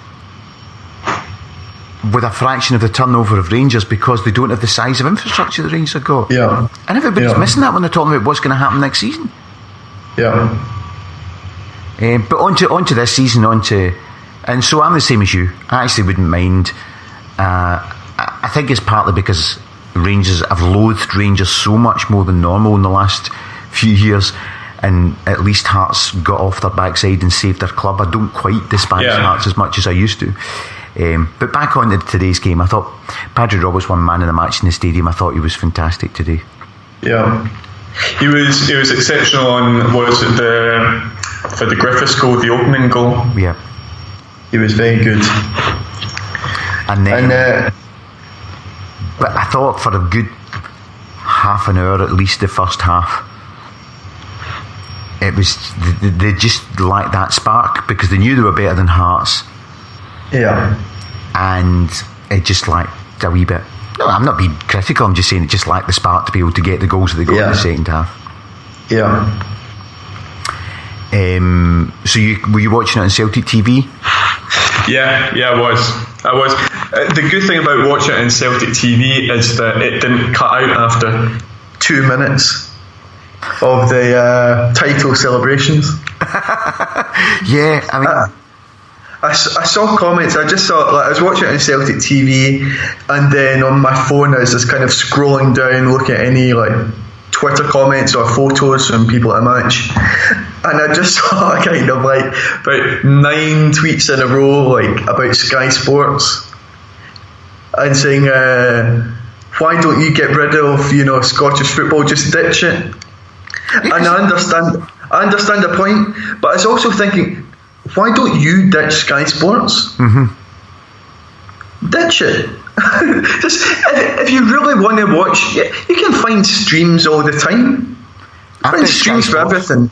with a fraction of the turnover of Rangers because they don't have the size of infrastructure the Rangers have got. Yeah. And everybody's missing that when they're talking about what's going to happen next season. Yeah. But onto this season, and so I'm the same as you. I actually wouldn't mind. I think it's partly because I've loathed Rangers so much more than normal in the last few years, and at least Hearts got off their backside and saved their club. I don't quite despise Hearts as much as I used to. But back on to today's game, I thought Paddy Roberts won man of the match in the stadium. I thought he was fantastic today. Yeah, he was exceptional on for the Griffiths goal, the opening goal. Yeah, he was very good. And then, but I thought for a good half an hour, at least the first half, it was they just lacked that spark because they knew they were better than Hearts. Yeah, and it just lacked a wee bit. No, I'm not being critical. I'm just saying it just lacked the spark to be able to get the goals that they got in the second half. Yeah. So were you watching it on Celtic TV? Yeah, I was. The good thing about watching it on Celtic TV is that it didn't cut out after 2 minutes of the title celebrations. Yeah, I mean, I saw comments. I just saw, I was watching it on Celtic TV, and then on my phone I was just kind of scrolling down, looking at any Twitter comments or photos from people at a match, and I just saw kind of about 9 tweets in a row about Sky Sports and saying, why don't you get rid of Scottish football, just ditch it. And I understand the point, but I was also thinking, why don't you ditch Sky Sports? Mm-hmm. Ditch it. Just if you really want to watch, you can find streams all the time. Find streams for everything.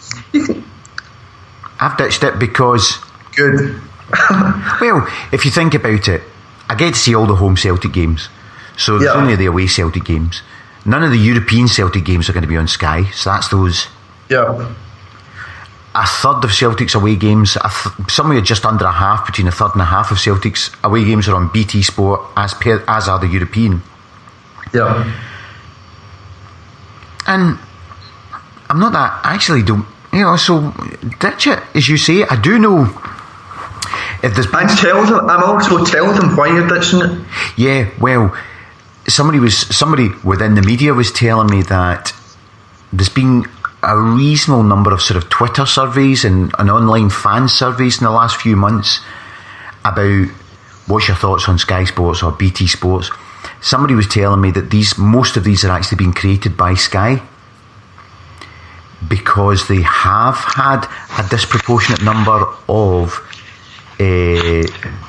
I've ditched it because good. Well, if you think about it, I get to see all the home Celtic games, so there's only the away Celtic games. none of the European Celtic games are going to be on Sky, so that's those. Yeah. A third of Celtic's away games, somewhere just under a half, between a third and a half of Celtic's away games are on BT Sport, as are the European. Yeah. And I'm not that, I actually don't, so ditch it, as you say. I do know if there's been... I'm also telling them why you're ditching it. Yeah, well, somebody within the media was telling me that there's been a reasonable number of sort of Twitter surveys and online fan surveys in the last few months about what's your thoughts on Sky Sports or BT Sports. Somebody was telling me that most of these are actually being created by Sky because they have had a disproportionate number of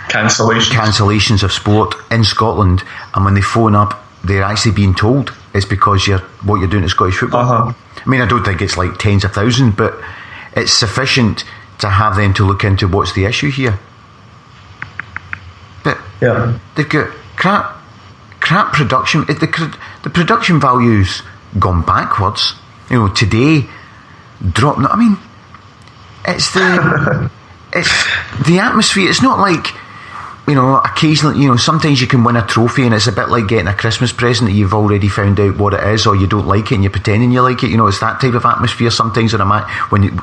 cancellations of sport in Scotland, and when they phone up, they're actually being told it's because what you're doing at Scottish football. Uh-huh. I mean, I don't think it's like tens of thousands, but it's sufficient to have them to look into what's the issue here. But they've got crap production. The production value's gone backwards. Today dropped. I mean, it's the atmosphere. It's not like, occasionally, sometimes you can win a trophy and it's a bit like getting a Christmas present that you've already found out what it is, or you don't like it and you're pretending you like it. It's that type of atmosphere sometimes on a match when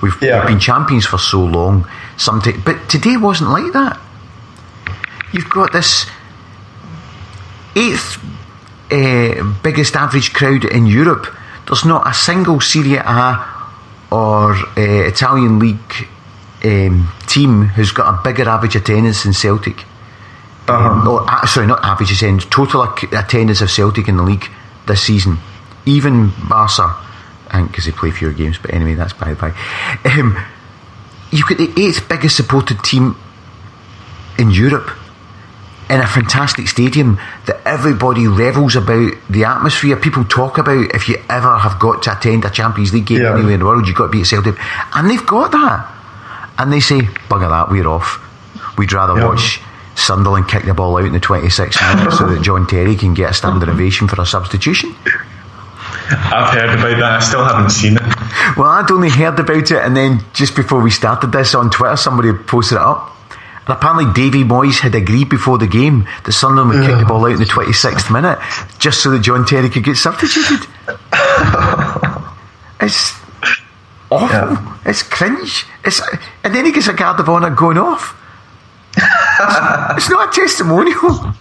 we've been champions for so long. Sometimes, but today wasn't like that. You've got this 8th biggest average crowd in Europe. There's not a single Serie A or Italian league team who's got a bigger average attendance than Celtic. Sorry, not average attendance, total attendance of Celtic in the league this season. Even Barca, I think, because they play fewer games, but anyway, that's by the by. You've got the 8th biggest supported team in Europe in a fantastic stadium that everybody revels about. The atmosphere people talk about. If you ever have got to attend a Champions League game anywhere in the world, you've got to be at Celtic, and they've got that. And they say, bugger that, we're off. We'd rather watch Sunderland kick the ball out in the 26th minute so that John Terry can get a standing ovation for a substitution. I've heard about that, I still haven't seen it. Well, I'd only heard about it, and then just before we started this on Twitter, somebody posted it up. And apparently Davy Moyes had agreed before the game that Sunderland would kick the ball out in the 26th minute just so that John Terry could get substituted. It's awful. It's cringe. And then he gets a guard of honour going off. It's not a testimonial.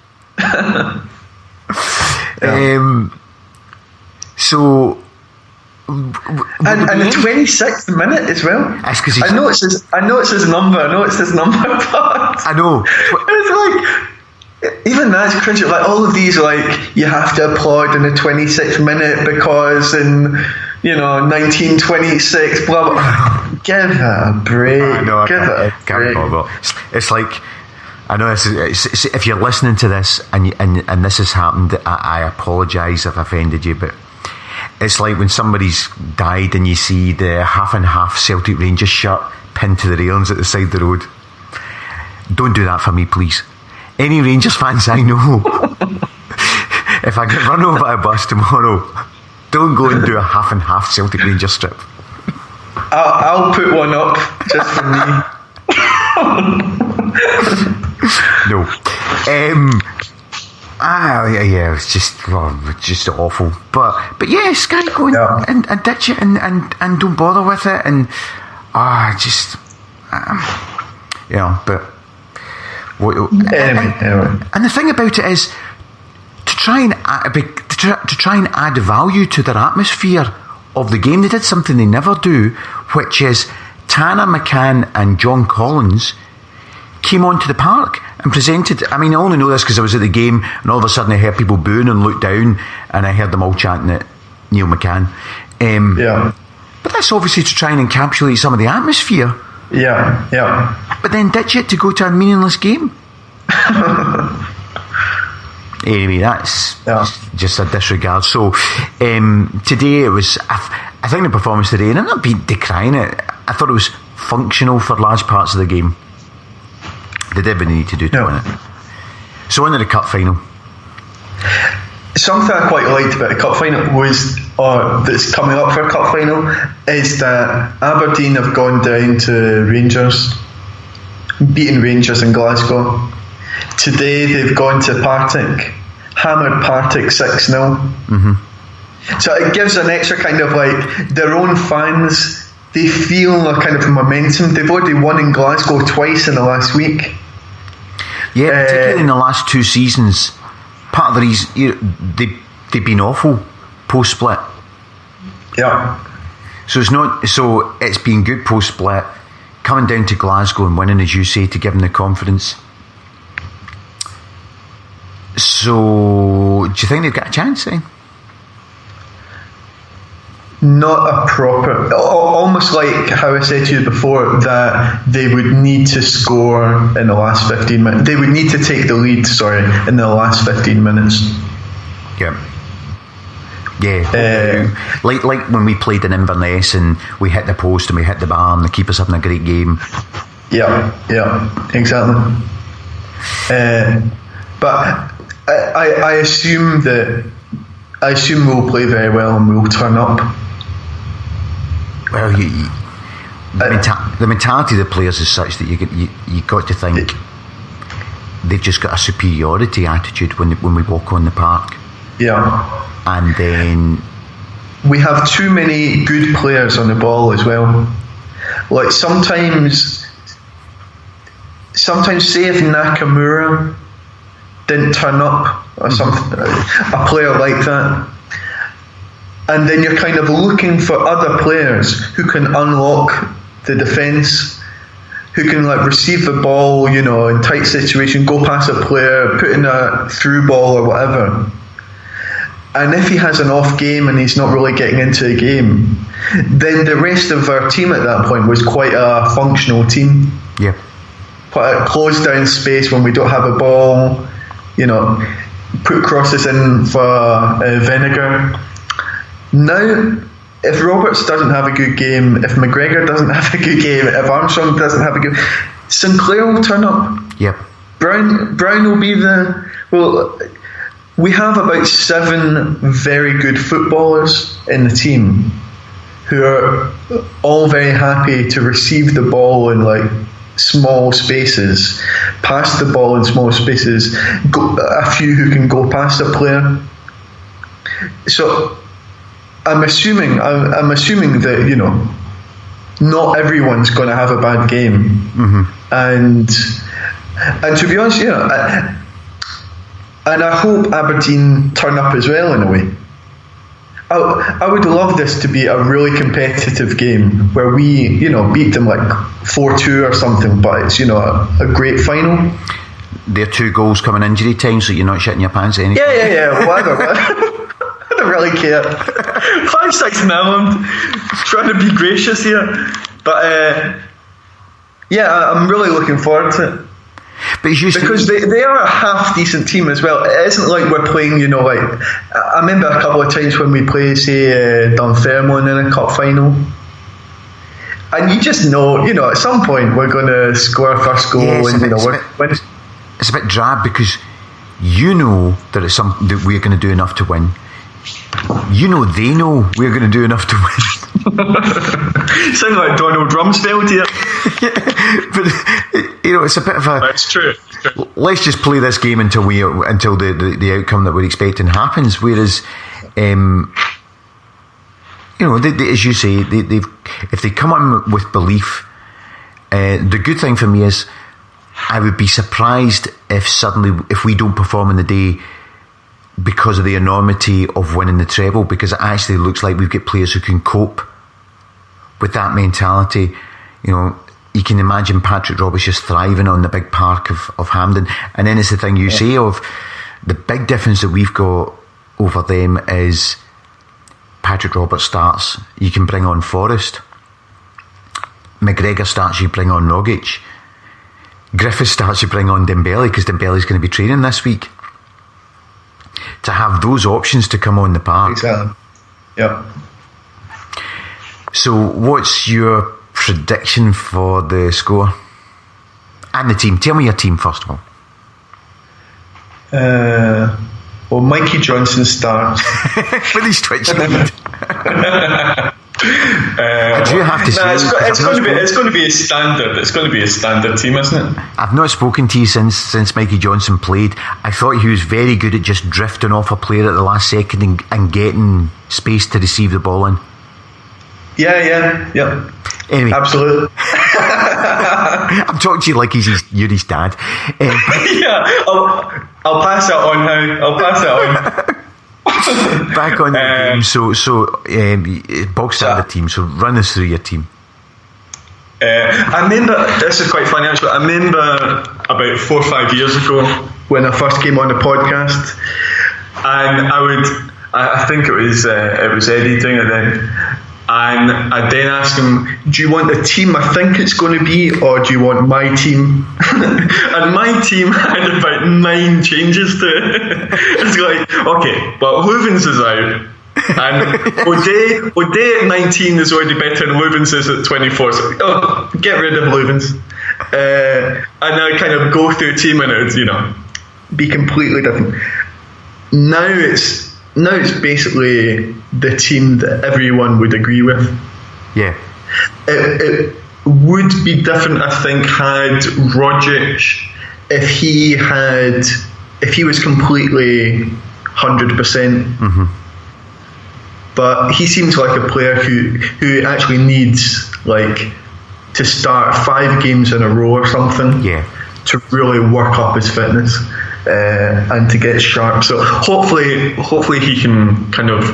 So, and the 26th minute as well. I know it's his number. But I know. It's like, even that's cringe. Like all of these, like you have to applaud in the 26th minute because in 1926, blah blah. Give it a break. I know. It's like, I know this is, if you're listening to this and this has happened, I apologise if I offended you, but it's like when somebody's died and you see the half and half Celtic Rangers shirt pinned to the railings at the side of the road. Don't do that for me, please. Any Rangers fans I know, if I get run over by a bus tomorrow, don't go and do a half and half Celtic Rangers strip. I'll put one up just for me. No. It's just awful. But yeah, Sky, go and ditch it and don't bother with it, and but what, and the thing about it is to try and add value to their atmosphere of the game. They did something they never do, which is Tanner McCann and John Collins came onto the park and presented. I mean, I only know this because I was at the game, and all of a sudden I heard people booing and looked down, and I heard them all chanting at Neil McCann. But that's obviously to try and encapsulate some of the atmosphere. But then ditch it to go to a meaningless game. Anyway, that's just a disregard. So today it was, I think the performance today, and I'm not decrying it, I thought it was functional for large parts of the game. They did what they need to do to win it. So into the cup final. So something I quite liked about the cup final that's coming up for a cup final, is that Aberdeen have gone down to Rangers, beaten Rangers in Glasgow. Today they've gone to Partick, hammered Partick 6-0. So it gives an extra kind of like their own fans, they feel a kind of momentum. They've already won in Glasgow twice in the last week. Yeah, particularly in the last 2 seasons. Part of the reason they've been awful post split. Yeah. So it's been good post split. Coming down to Glasgow and winning, as you say, to give them the confidence. So, do you think they've got a chance then? Not a proper, almost like how I said to you before, that they would need to score in the last 15 minutes. They would need to take the lead, in the last 15 minutes. Yeah. Like when we played in Inverness and we hit the post and we hit the bar and the keeper's having a great game. Yeah, exactly. But I assume we'll play very well and we'll turn up. Well, the mentality of the players is such that you got to think they've just got a superiority attitude when we walk on the park. Yeah. And then we have too many good players on the ball as well. Like sometimes say if Nakamura didn't turn up or something, a player like that, and then you're kind of looking for other players who can unlock the defence, who can like receive the ball, in tight situation, go past a player, put in a through ball or whatever. And if he has an off game and he's not really getting into a game, then the rest of our team at that point was quite a functional team. Yeah. Quite a closed down space when we don't have a ball, put crosses in for Vinegar. Now, if Roberts doesn't have a good game, if McGregor doesn't have a good game, if Armstrong doesn't have a good, Sinclair will turn up. Yep. Brown will be we have about 7 very good footballers in the team who are all very happy to receive the ball in like small spaces, pass the ball in small spaces, a few who can go past a player. So I'm assuming that not everyone's going to have a bad game, and to be honest, and I hope Aberdeen turn up as well in a way. I would love this to be a really competitive game where we, beat them like 4-2 or something, but it's, a great final. They're 2 goals coming injury time, so you're not shitting your pants at any time. Yeah, whatever. I don't really care. 5-6 I'm trying to be gracious here. But, I'm really looking forward to it. But because they are a half decent team as well. It isn't like we're playing, I remember a couple of times when we play, say, Dunfermline in a cup final, and you just know, at some point we're going to score our first goal and win. It's a bit drab because that it's something that we're going to do enough to win. They know we're going to do enough to win. Sound like Donald Rumsfeld here. But it's a bit of a. That's true. Let's just play this game until the outcome that we're expecting happens. Whereas, as you say, if they come on with belief, the good thing for me is I would be surprised if we don't perform in the day because of the enormity of winning the treble, because it actually looks like we've got players who can cope with that mentality. You can imagine Patrick Roberts just thriving on the big park of Hampden. And then it's the thing you say of the big difference that we've got over them is Patrick Roberts starts, you can bring on Forrest. McGregor starts, you bring on Rogic. Griffiths starts, you bring on Dembele, because Dembele's going to be training this week. To have those options to come on the park. Exactly. Yep. So what's your prediction for the score and the team? Tell me your team first of all. Well, Mikey Johnson starts. With his twitching lead. I do have to say, it's going to be a standard. It's going to be a standard team, isn't it? I've not spoken to you since Mikey Johnson played. I thought he was very good at just drifting off a player at the last second and getting space to receive the ball in. Yeah. Anyway, absolutely. I'm talking to you like you're his dad. Yeah, I'll pass that on now. I'll pass that on. Back on the game. So bog standard team. So run us through your team. I remember, this is quite funny actually, I remember about 4 or 5 years ago when I first came on the podcast, and I think it was Eddie doing it then, and I then asked him, do you want the team I think it's going to be, or do you want my team? And my team had about 9 changes to it. It's like, okay, well, Louvens is out, and O'Day at 19 is already better than Louvens is at 24, so get rid of Louvens. And I kind of go through a team and it would, be completely different. Now it's basically the team that everyone would agree with. Yeah. It would be different, I think, had Rodgers, if he was completely 100%. Mm-hmm. But he seems like a player who actually needs to start 5 games in a row or something. Yeah. To really work up his fitness. And to get sharp, so hopefully he can kind of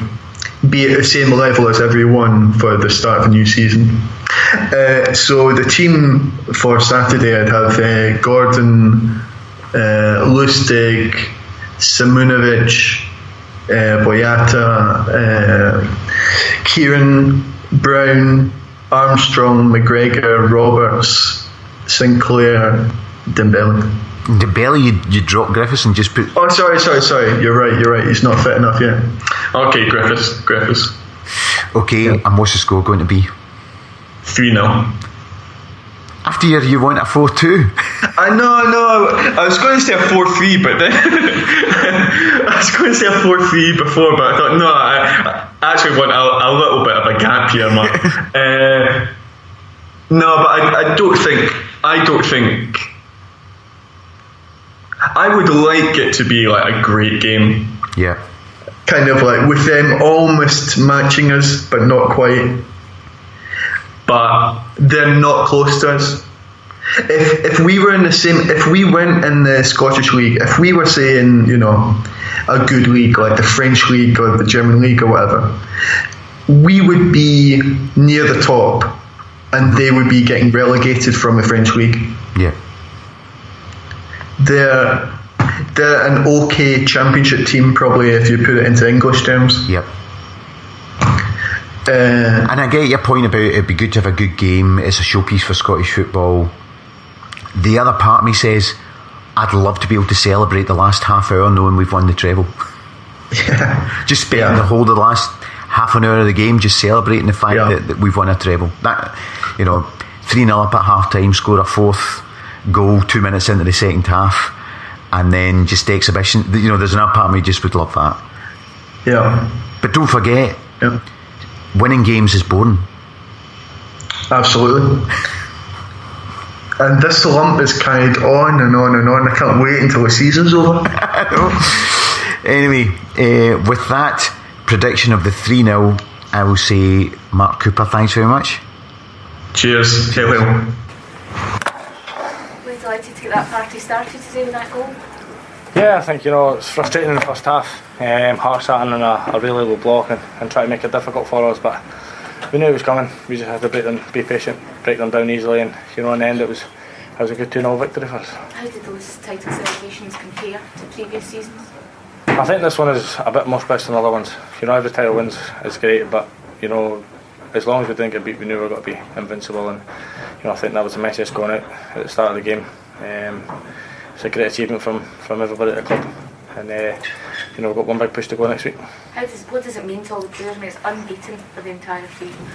be at the same level as everyone for the start of the new season. So the team for Saturday, I'd have Gordon, Lustig, Simunovic, Boyata, Kieran, Brown, Armstrong, McGregor, Roberts, Sinclair, Dembele. Dembele, you drop Griffiths and just put... Oh, sorry. You're right. He's not fit enough yet. Okay, Griffiths. Okay, yeah. And what's the score going to be? 3-0. After you want a 4-2. I know. I was going to say a 4-3, but then... I was going to say a 4-3 before, but I thought, no, I actually want a little bit of a gap here, man. No, but I don't think... I would like it to be a great game. Yeah. Kind of with them almost matching us, but not quite. But they're not close to us. If we were in the same, if we went in the Scottish League, if we were saying, a good league like the French League or the German League or whatever, we would be near the top, and they would be getting relegated from the French League. Yeah. They're an okay championship team, probably, if you put it into English terms. Yep. And I get your point about it'd be good to have a good game. It's a showpiece for Scottish football. The other part of me says I'd love to be able to celebrate the last half hour knowing we've won the treble. Yeah. Just spending the whole of the last half an hour of the game just celebrating the fact that we've won a treble. That 3-0 up at half time, score a 4th goal 2 minutes into the second half, and then just the exhibition. There's another part of me just would love that. Yeah. But don't forget, winning games is boring. Absolutely. And this lump is carried on and on and on. I can't wait until the season's over. Anyway, with that prediction of the 3-0, I will say, Mark Cooper, thanks very much. Cheers. Get well. We're delighted to get that party started today with that goal. Yeah, I think it's frustrating in the first half. Hearts sat in a really low block and try to make it difficult for us, but we knew it was coming. We just had to be patient, break them down easily, and in the end it was a good 2-0 victory for us. How did those title celebrations compare to previous seasons? I think this one is a bit more special than other ones. Every title wins is great, but as long as we didn't get beat, we knew we were going to be invincible, and I think that was the message going out at the start of the game. It's a great achievement from everybody at the club, and we've got one big push to go next week. What does it mean to all the players when it's unbeaten for the entire season?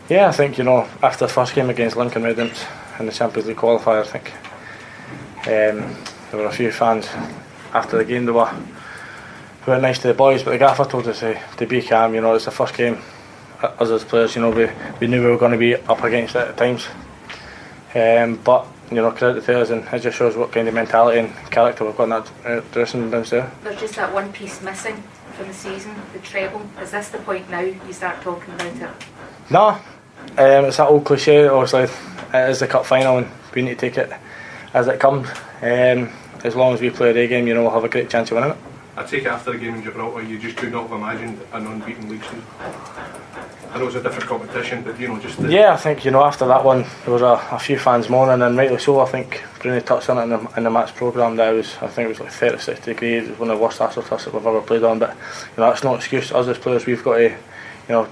Yeah, I think after the first game against Lincoln Redents in the Champions League qualifier, I think there were a few fans after the game. They were were nice to the boys, but the gaffer told us to be calm. You know, it's the first game. Us as players, you know, we knew we were going to be up against it at times. But you know, credit to us, and it just shows what kind of mentality and character we've got in that dressing room downstairs. There's just that one piece missing from the season, the treble. Is this the point now you start talking about it? No, it's that old cliche. Obviously, it is the cup final, and we need to take it as it comes. As long as we play a day game, you know, we'll have a great chance of winning it. I take it after the game in Gibraltar, you just could not have imagined an unbeaten league season. I know it's a different competition, but you know, just yeah, I think, you know, after that one there was a few fans moaning, and rightly so. I think Bruni touched on it in the match programme that I think it was like 36 degrees. It was one of the worst astroturfs that we've ever played on, but you know, that's no excuse. Us as players, we've got to, you know,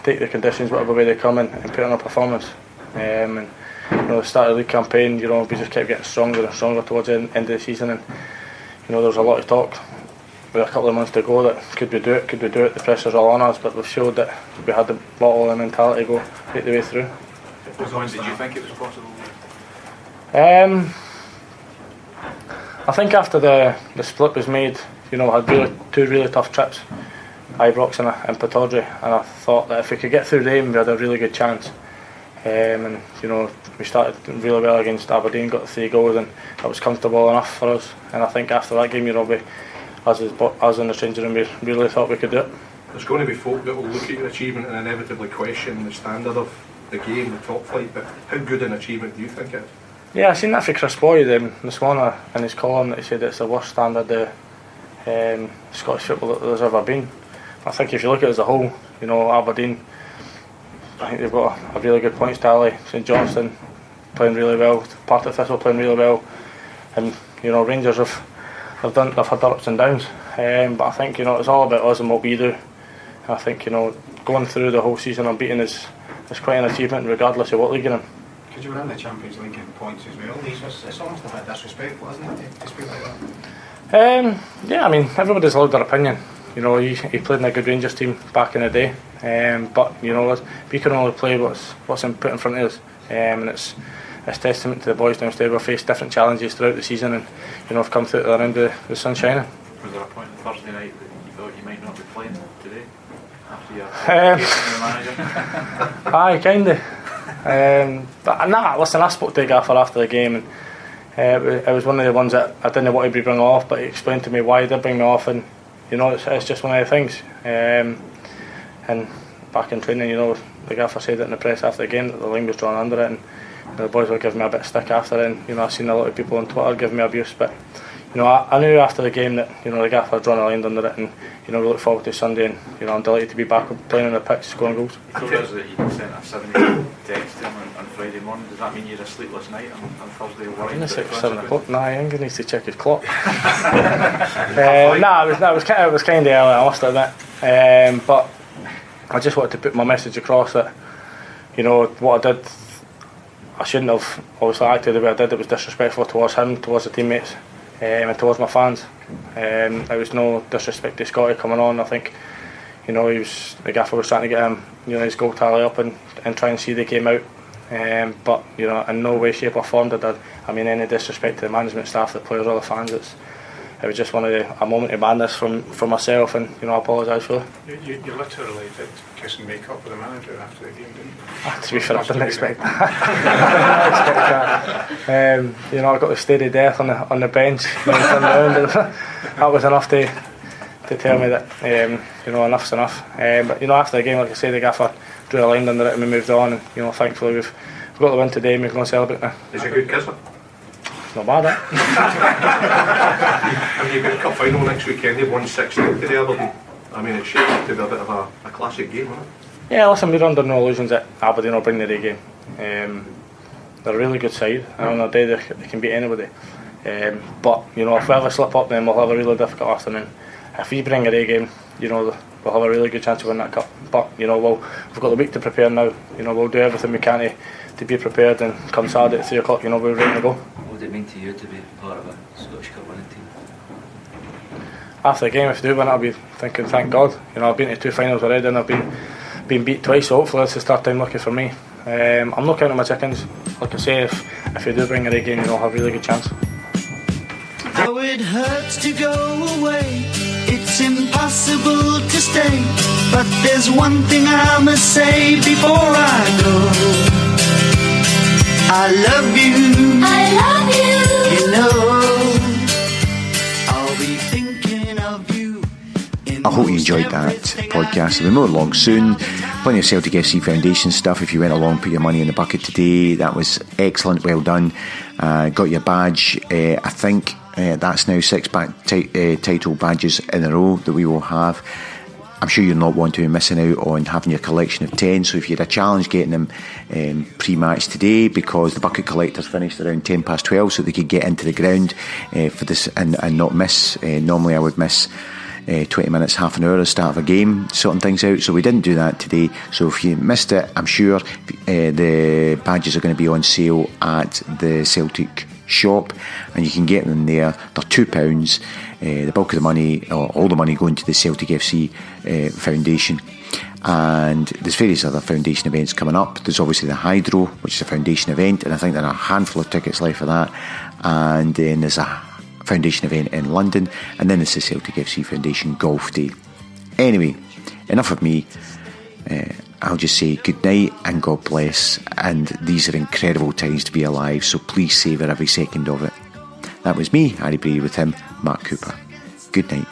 take the conditions whatever way they come in and put on a performance. And you know, the start of the league campaign, you know, we just kept getting stronger and stronger towards the end of the season, and you know, there was a lot of talk with a couple of months to go that could we do it, the pressure's all on us, but we've showed that we had the bottle and mentality to go right the way through. When did you think it was possible? I think after the split was made, you know, I had two really tough trips, Ibrox and Pittodrie, and I thought that if we could get through them we had a really good chance. And you know, we started really well against Aberdeen, got the 3 goals, and that was comfortable enough for us. And I think after that game, you know, us in the changing room, we really thought we could do it. There's going to be folk that will look at your achievement and inevitably question the standard of the game, the top flight, but how good an achievement do you think it is? Yeah, I seen that for Chris Boyd this morning in his column, that he said it's the worst standard of Scottish football that there's ever been. I think if you look at it as a whole, you know, Aberdeen, I think they've got a really good points tally. St Johnstone playing really well, Partick Thistle playing really well, and you know, Rangers have had their ups and downs. But I think, you know, it's all about us and what we do. I think, you know, going through the whole season unbeaten is quite an achievement regardless of what league you're in. Because you were in the Champions League in points as well, it's almost a bit disrespectful, isn't it, to speak like that? Yeah, I mean, everybody's allowed their opinion. You know, he played in a good Rangers team back in the day, but you know, we can only play what's put in front of us, and it's testament to the boys downstairs. We've faced different challenges throughout the season, and you know, have come through the end with the sun shining. Was there a point on Thursday night that you thought you might not be playing today after your manager? Aye, kinda. But nah, listen, I spoke to the gaffer after the game, and it was one of the ones that I didn't want to be bring off, but he explained to me why he did bring me off, and you know, it's just one of the things. And back in training, you know, the gaffer said it in the press after the game that the line was drawn under it, and you know, the boys were giving me a bit of stick after it, and you know, I've seen a lot of people on Twitter giving me abuse, but you know, I knew after the game that, you know, the gaffer had drawn a line under it, and you know, we look forward to Sunday, and you know, I'm delighted to be back playing on the pitch scoring goals. He told us that you sent a 7 a.m. text to him on Friday morning. Does that mean you had a sleepless night on Thursday worrying? It's 6 or 7 o'clock. Nah, I think he needs to check his clock. It was kind of early, I must admit. But I just wanted to put my message across that, you know, what I did, I shouldn't have obviously acted the way I did. It was disrespectful towards him, towards the teammates, and towards my fans. There was no disrespect to Scotty coming on. I think, you know, the gaffer was trying to get him, you know, his goal tally up and try and see the game out. But you know, in no way, shape or form did I mean any disrespect to the management staff, the players or the fans. It was just a moment of madness from myself, and you know, I apologise for it. You literally did kiss and make up with the manager after the game, didn't you? To be fair, I didn't expect that. You know, I got to steady death on the bench when he turned around, and that was enough to tell me that you know, enough's enough. But you know, after the game, like I say, the gaffer drew a line under it and we moved on, and you know, thankfully we've got the win today and we can go and celebrate now. Is he a good kisser? It's not bad, I mean, you've got a cup final next weekend. They've won 6-0 today, Aberdeen. I mean, it's shaped up to be a bit of a classic game, isn't it? Yeah, listen, we're under no illusions that Aberdeen will bring the day game. They're a really good side, and on their day they can beat anybody. But you know, if we ever slip up, then we'll have a really difficult afternoon. If we bring a day game, you know, we'll have a really good chance to win that cup. But you know, we've got the week to prepare now. You know, we'll do everything we can to be prepared, and come Saturday at 3 o'clock, you know, we're ready to go. What would it mean to you to be part of a Scottish Cup winning team? After the game, if we do win it, I'll be thinking, thank God. You know, I've been to 2 finals already, and I've been beat twice, so hopefully that's the start time lucky for me. I'm not counting my chickens. Like I say, if we do bring a day game, you know, I'll have a really good chance. Though it hurts to go away, it's in impossible to stay, but there's one thing I must say before I go. I love you. I love you. You know, I'll be thinking of you. I hope you enjoyed that podcast. There'll be more along soon. Plenty of Celtic FC Foundation stuff. If you went along, put your money in the bucket today. That was excellent. Well done. Got your badge. I think that's now 6 title badges in a row that we will have. I'm sure you're not one to be missing out on having your collection of 10. So if you had a challenge getting them pre-match today, because the bucket collectors finished around 12:10, so they could get into the ground for this and not miss. Normally I would miss 20 minutes, half an hour at the start of a game, sorting things out, so we didn't do that today. So if you missed it, I'm sure the badges are going to be on sale at the Celtic shop, and you can get them there. They're £2. The bulk of the money, or all the money, going to the Celtic FC Foundation. And there's various other foundation events coming up. There's obviously the Hydro, which is a foundation event, and I think there are a handful of tickets left for that. And then there's a foundation event in London, and then it's the Celtic FC Foundation Golf Day. Anyway, enough of me. I'll just say good night and God bless, and these are incredible times to be alive, so please savour every second of it. That was me, Harry Bray, with him, Mark Cooper. Good night.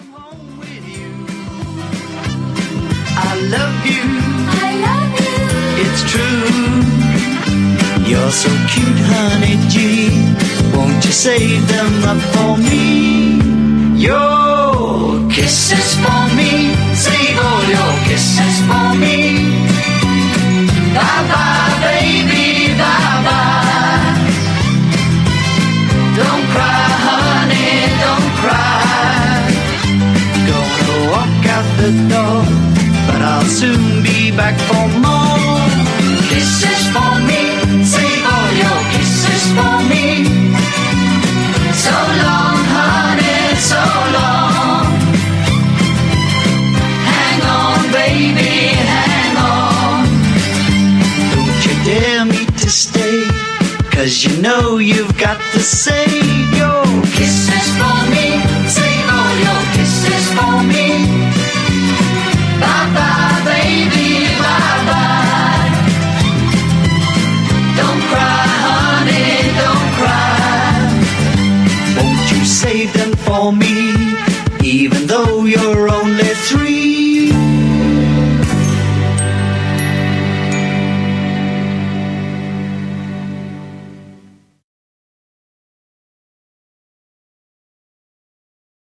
I love you. I love you. It's true. You're so cute, honey G. Won't you save them up for me? Your kisses for me. Save all your kisses for me. Bye bye, baby, bye bye. Don't cry, honey, don't cry. Gonna walk out the door, but I'll soon be back for more. Kisses for me, save all your kisses for me. So long, honey, so long. Hang on, baby, hang on. Don't you dare me to stay, 'cause you know you've got to save your kisses for me. Save all your kisses for me. Bye-bye, baby, bye-bye. Don't cry, honey, don't cry. Won't you save them for me?